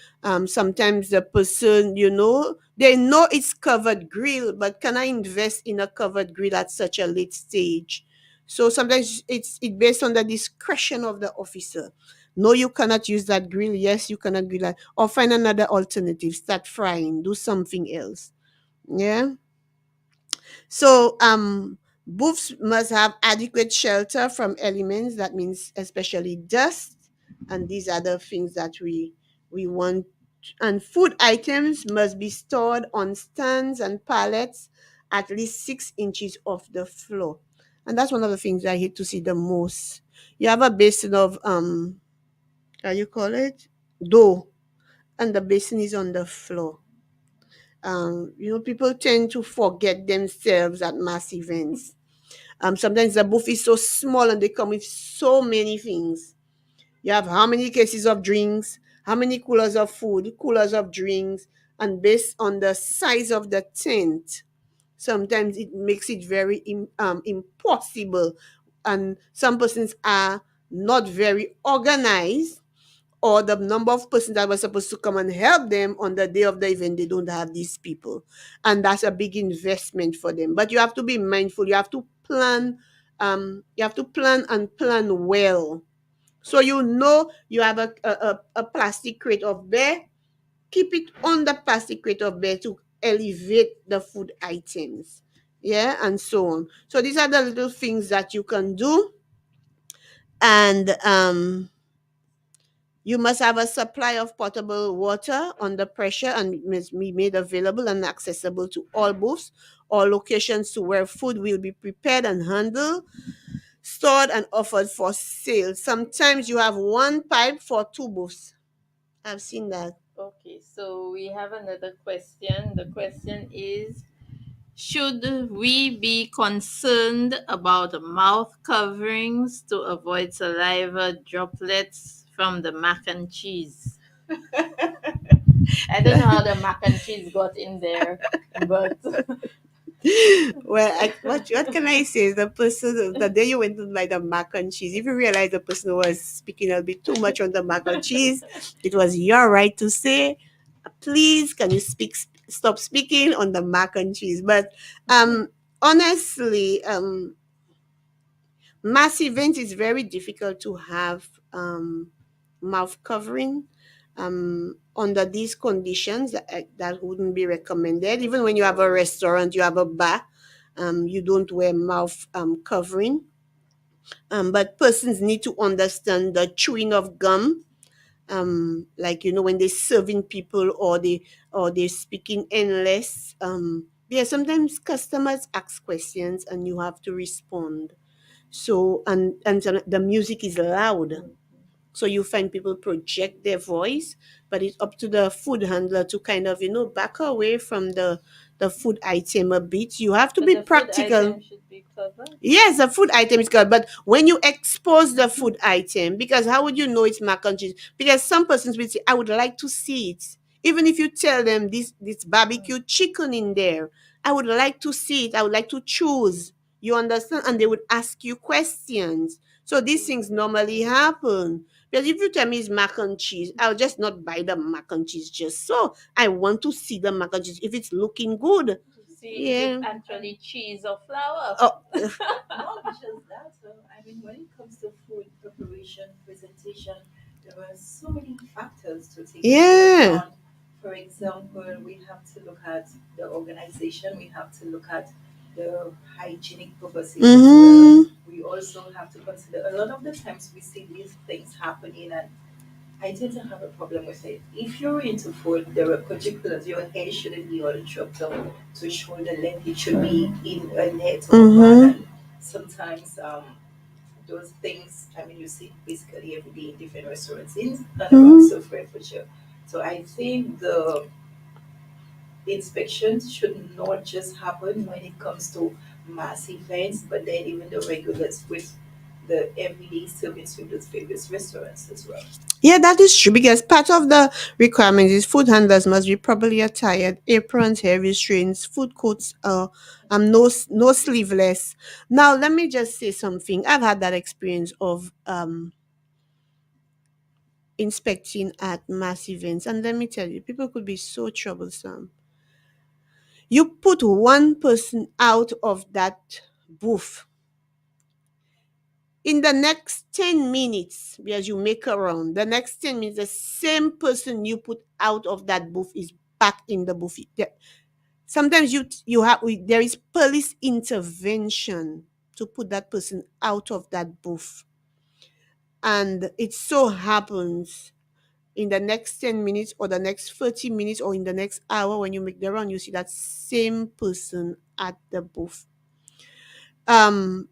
[SPEAKER 2] Sometimes the person, they know it's covered grill, but can I invest in a covered grill at such a late stage? So sometimes it's based on the discretion of the officer. No, you cannot use that grill. Yes, you cannot grill that. Or find another alternative. Start frying. Do something else. Yeah. So, booths must have adequate shelter from elements. That means especially dust, and these are the things that we want. And food items must be stored on stands and pallets at least 6 inches off the floor. And that's one of the things I hate to see the most. You have a basin of how you call it, dough, and the basin is on the floor. People tend to forget themselves at mass events. Sometimes the buffet is so small and they come with so many things. You have how many cases of drinks, how many coolers of food, coolers of drinks, and based on the size of the tent, sometimes it makes it very impossible. And some persons are not very organized, or the number of persons that were supposed to come and help them on the day of the event, they don't have these people, and that's a big investment for them. But you have to be mindful. You have to plan. You have to plan and plan well. So you have a plastic crate of beer. Keep it on the plastic crate of beer to elevate the food items. Yeah, and so on. So these are the little things that you can do, and you must have a supply of potable water under pressure, and it must be made available and accessible to all booths or locations to where food will be prepared and handled, stored, and offered for sale. Sometimes you have one pipe for two booths. I've seen that.
[SPEAKER 3] Okay, so we have another question. The question is, should we be concerned about mouth coverings to avoid saliva droplets from the mac and cheese? I don't know how the mac and cheese got in there, but
[SPEAKER 2] Well, what can I say? The person, the day you went to buy the mac and cheese, if you realize the person was speaking a bit too much on the mac and cheese, it was your right to say, please, can you stop speaking on the mac and cheese? But honestly, mass event is very difficult to have mouth covering. Under these conditions, that wouldn't be recommended. Even when you have a restaurant, you have a bar, you don't wear mouth covering. But persons need to understand the chewing of gum, like when they're serving people, or they're speaking endless. Yeah, sometimes customers ask questions and you have to respond. So, the music is loud, so you find people project their voice, but it's up to the food handler to kind of back away from the food item a bit. You have to
[SPEAKER 3] but
[SPEAKER 2] be
[SPEAKER 3] the food
[SPEAKER 2] practical.
[SPEAKER 3] item should be covered.
[SPEAKER 2] Yes, the food item is good, but when you expose the food item, because how would you know it's mac and cheese? Because some persons will say, "I would like to see it." Even if you tell them this barbecue chicken in there, I would like to see it. I would like to choose. You understand? And they would ask you questions. So these things normally happen Because if you tell me it's mac and cheese, I'll just not buy the mac and cheese just so. I want to see the mac and cheese if it's looking good.
[SPEAKER 3] See if it's
[SPEAKER 2] Yeah.
[SPEAKER 3] actually cheese or flour.
[SPEAKER 2] Oh,
[SPEAKER 1] Not just that, I mean, when it comes to food preparation, presentation, there are so many factors to take into
[SPEAKER 2] yeah.
[SPEAKER 1] account. For example, we have to look at the organization, we have to look at the hygienic purposes as well.
[SPEAKER 2] Mm-hmm.
[SPEAKER 1] We also have to consider a lot of the times we see these things happening, and I tend to have a problem with it. If you're into food, there are particulars. Your hair shouldn't be all chopped up to shoulder length. It should be in a net or a bun.
[SPEAKER 2] Mm-hmm.
[SPEAKER 1] And sometimes those things, I mean, you see basically every day in different restaurants in and around
[SPEAKER 2] Mm-hmm.
[SPEAKER 1] South Hertfordshire. So I think the inspections should not just happen when it comes to mass events, but then even the regulars with the everyday service with those various restaurants as well.
[SPEAKER 2] Yeah, that is true because part of the requirement is food handlers must be properly attired, aprons, hair restraints, food coats, no sleeveless. Now, let me just say something. I've had that experience of inspecting at mass events, and let me tell you, people could be so troublesome. You put one person out of that booth in the next 10 minutes, because you make a round, the next 10 minutes, the same person you put out of that booth is back in the booth. Sometimes there is police intervention to put that person out of that booth. And it so happens in the next 10 minutes or the next 30 minutes or in the next hour when you make the round, you see that same person at the booth. Um,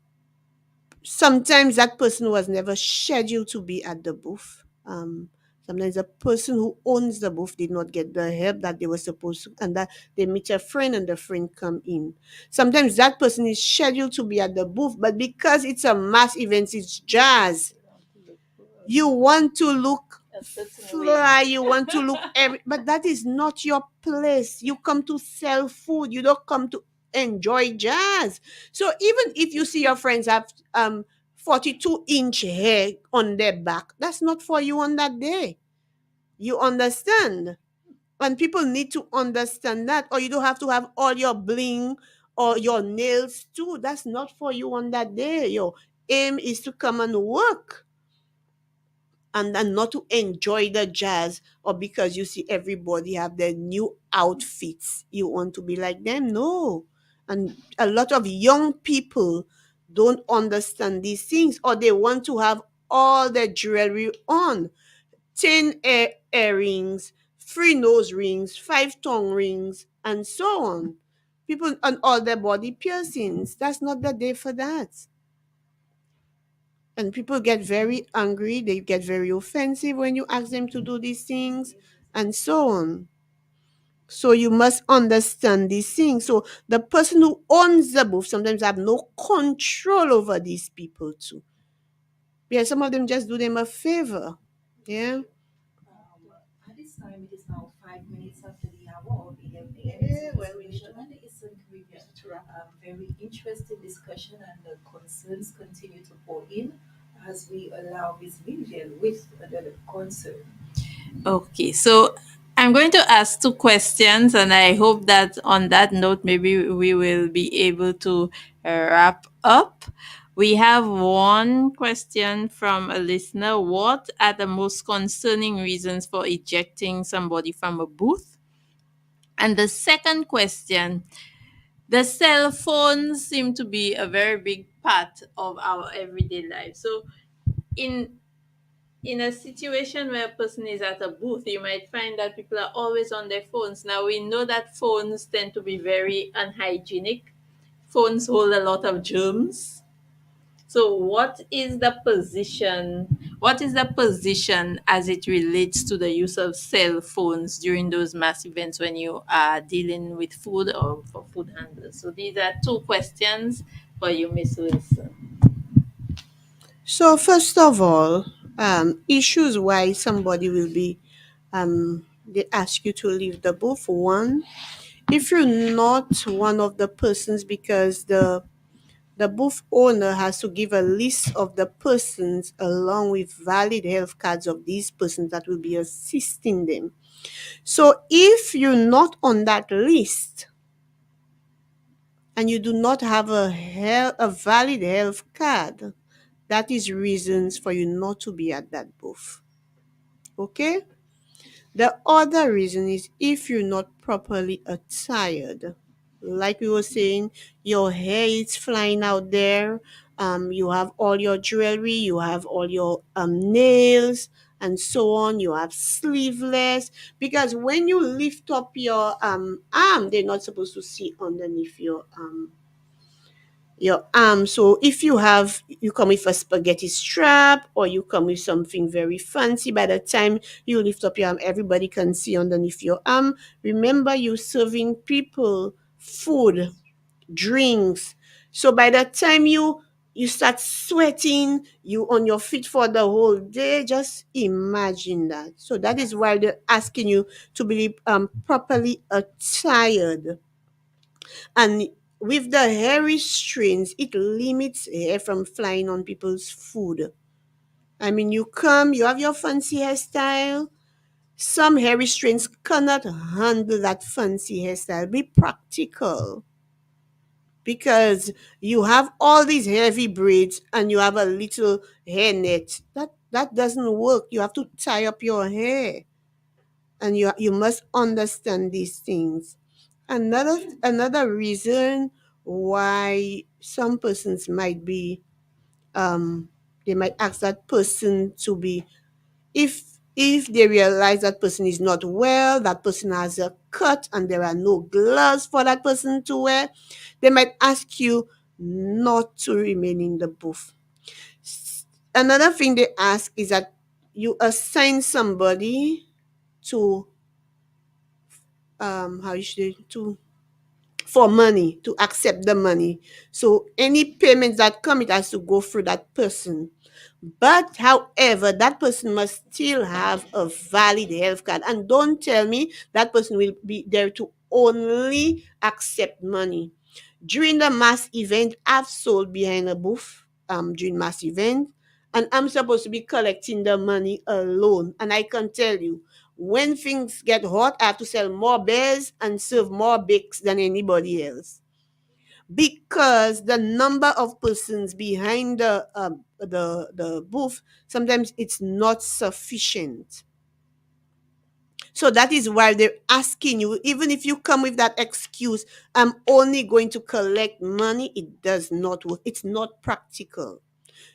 [SPEAKER 2] Sometimes that person was never scheduled to be at the booth. Sometimes the person who owns the booth did not get the help that they were supposed to, and that they meet a friend and the friend come in. Sometimes that person is scheduled to be at the booth, but because it's a mass event, it's jazz. You want to look
[SPEAKER 3] A certain way.
[SPEAKER 2] fly, you want to look but that is not your place. You come to sell food, you don't come to enjoy jazz. So even if you see your friends have 42-inch hair on their back, that's not for you on that day. You understand? And people need to understand that. Or you don't have to have all your bling or your nails too. That's not for you on that day. Your aim is to come and work and not to enjoy the jazz, or because you see everybody have their new outfits you want to be like them. No. And a lot of young people don't understand these things, or they want to have all their jewelry on, 10 earrings, 3 nose rings, 5 tongue rings, and so on. People on all their body piercings. That's not the day for that. And people get very angry, they get very offensive when you ask them to do these things, and so on. So you must understand these things. So the person who owns the booth sometimes have no control over these people too. Yeah, some of them just do them a favor. Yeah.
[SPEAKER 1] At this time, it is now 5 minutes after the hour of 11 a.m. It's
[SPEAKER 2] Well, we need to
[SPEAKER 1] on the Eastern Caribbean. Very interesting discussion, and the concerns continue to pour in as we allow Ms. Vivian with another concern.
[SPEAKER 3] Okay, so I'm going to ask two questions, and I hope that on that note, maybe we will be able to wrap up. We have one question from a listener. What are the most concerning reasons for ejecting somebody from a booth? And the second question, the cell phones seem to be a very big part of our everyday life. So, in in a situation where a person is at a booth, you might find that people are always on their phones. Now, we know that phones tend to be very unhygienic. Phones hold a lot of germs. So, what is the position? What is the position as it relates to the use of cell phones during those mass events when you are dealing with food or for food handlers? So, these are two questions for you, Miss Wilson.
[SPEAKER 2] So first of all, issues why somebody will be they ask you to leave the booth. One, if you're not one of the persons, because the booth owner has to give a list of the persons along with valid health cards of these persons that will be assisting them. So if you're not on that list and you do not have a valid health card, that is reasons for you not to be at that booth. Okay? The other reason is if you're not properly attired. Like we were saying, your hair is flying out there. You have all your jewelry, you have all your nails, and so on. You have sleeveless because when you lift up your arm, they're not supposed to see underneath your arm. So if you come with a spaghetti strap or you come with something very fancy, by the time you lift up your arm, everybody can see underneath your arm. Remember, you serving people food, drinks. So by the time you start sweating, you on your feet for the whole day. Just imagine that. So that is why they're asking you to be properly attired. And with the hair restraints, it limits hair from flying on people's food. I mean, you come, you have your fancy hairstyle. Some hair restraints cannot handle that fancy hairstyle. Be practical because you have all these heavy braids and you have a little hair net. That doesn't work. You have to tie up your hair, and you must understand these things. Another reason why some persons might be they might ask that person to be, if they realize that person is not well, that person has a cut and there are no gloves for that person to wear, they might ask you not to remain in the booth. Another thing they ask is that you assign somebody to how you should to for money, to accept the money. So any payments that come, it has to go through that person. But however, that person must still have a valid health card. And don't tell me that person will be there to only accept money. During the mass event, I've sold behind a booth during mass event, and I'm supposed to be collecting the money alone. And I can tell you, when things get hot, I have to sell more bears and serve more bakes than anybody else because the number of persons behind the booth, sometimes it's not sufficient. So that is why they're asking you, even if you come with that excuse, I'm only going to collect money, it does not work. It's not practical.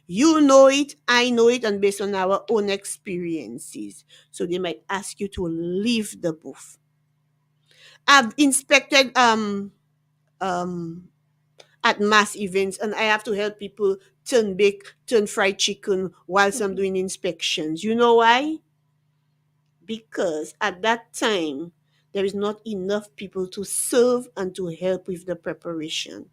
[SPEAKER 2] You know it, I know it, and based on our own experiences. So they might ask you to leave the booth. I've inspected um at mass events and I have to help people turn fried chicken whilst I'm doing inspections. You know why? Because at that time there is not enough people to serve and to help with the preparation.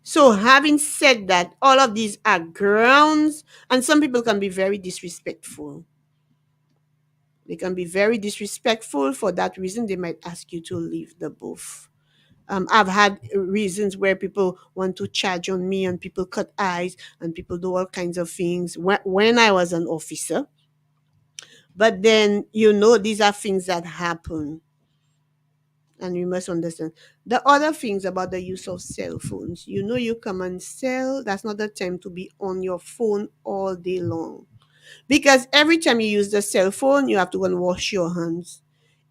[SPEAKER 2] So having said that, all of these are grounds, and some people can be very disrespectful. They can be very disrespectful. For that reason, they might ask you to leave the booth. I've had reasons where people want to charge on me and people cut eyes and people do all kinds of things when I was an officer. But then, these are things that happen and you must understand. The other things about the use of cell phones, you come and sell, that's not the time to be on your phone all day long. Because every time you use the cell phone, you have to go and wash your hands.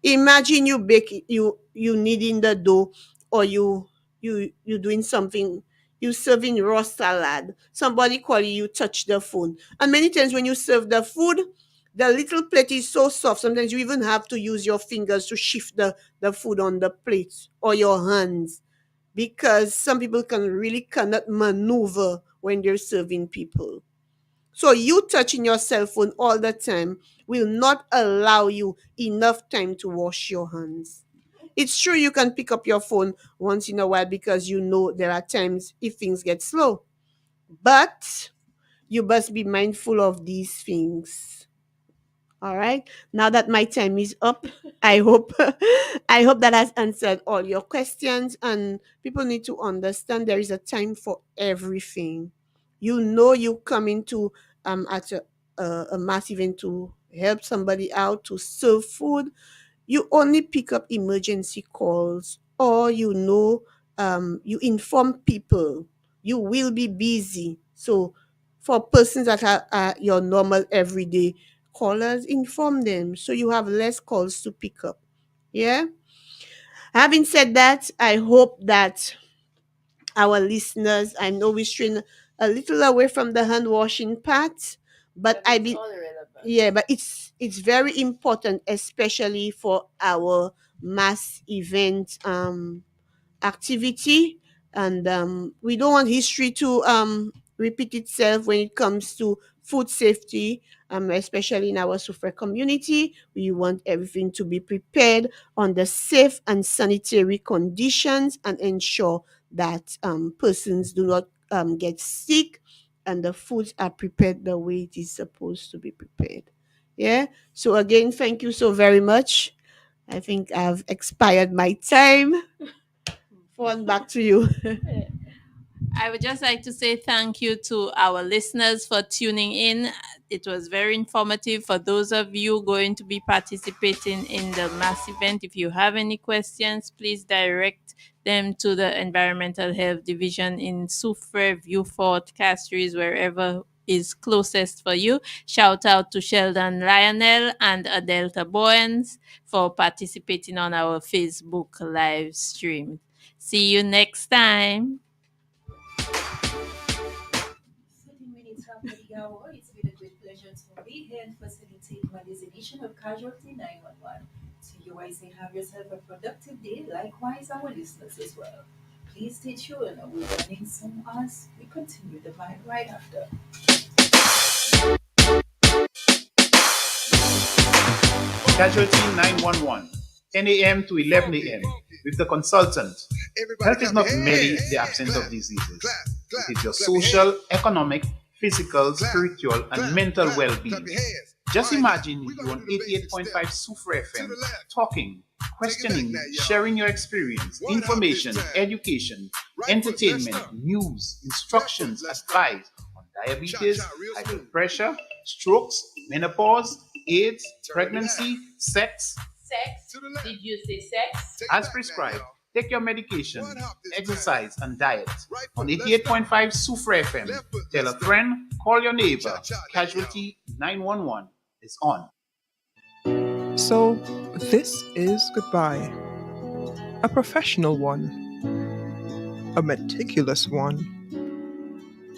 [SPEAKER 2] Imagine you kneading the dough, or you doing something, you serving raw salad. Somebody call you, touch the phone. And many times when you serve the food, the little plate is so soft. Sometimes you even have to use your fingers to shift the food on the plate or your hands. Because some people cannot maneuver when they're serving people. So you touching your cell phone all the time will not allow you enough time to wash your hands. It's true you can pick up your phone once in a while because there are times if things get slow. But you must be mindful of these things. All right. Now that my time is up, I hope I hope that has answered all your questions. And people need to understand there is a time for everything. You know, you come into at a mass event to help somebody out, to serve food. You only pick up emergency calls, or you inform people. You will be busy. So for persons that are your normal everyday callers, inform them so you have less calls to pick up. Yeah. Having said that, I hope that our listeners, I know we're straying a little away from the hand washing part, but
[SPEAKER 3] But
[SPEAKER 2] I
[SPEAKER 3] it's
[SPEAKER 2] be
[SPEAKER 3] all relevant.
[SPEAKER 2] yeah, but it's very important, especially for our mass event activity. And we don't want history to repeat itself when it comes to food safety, especially in our Sufra community. We want everything to be prepared under safe and sanitary conditions and ensure that persons do not get sick, and the foods are prepared the way it is supposed to be prepared. Yeah. So again, thank you so very much. I think I've expired my time. Phone back to you.
[SPEAKER 3] I would just like to say thank you to our listeners for tuning in. It was very informative for those of you going to be participating in the mass event. If you have any questions, please direct them to the Environmental Health Division in Soufre, Vieux-Fort, Castries, wherever is closest for you. Shout out to Sheldon Lionel and Adelta Boyens for participating on our Facebook live stream. See you next time.
[SPEAKER 1] 30 minutes after the hour, it's been a great pleasure to be here and facilitate Monday's edition of Casualty 911. To you, I say have yourself a productive day. Likewise, our listeners as well. Please stay tuned. We're running some as we continue the vibe right after.
[SPEAKER 4] Casualty 911, 10 a.m. to 11 a.m. with the consultant. Health is not merely the absence of diseases, it is your social, economic, physical, spiritual, and mental well being. Just imagine you on 88.5 Super FM talking, questioning, sharing your experience, information, education, entertainment, news, instructions, advice on diabetes, high blood pressure, strokes, menopause, AIDS, pregnancy, sex.
[SPEAKER 3] Sex? Did you say sex?
[SPEAKER 4] As prescribed, take your medication, exercise, and diet. On 88.5 Super FM, tell a friend, call your neighbor. Casualty 911 is on.
[SPEAKER 5] So, this is goodbye. A professional one, a meticulous one,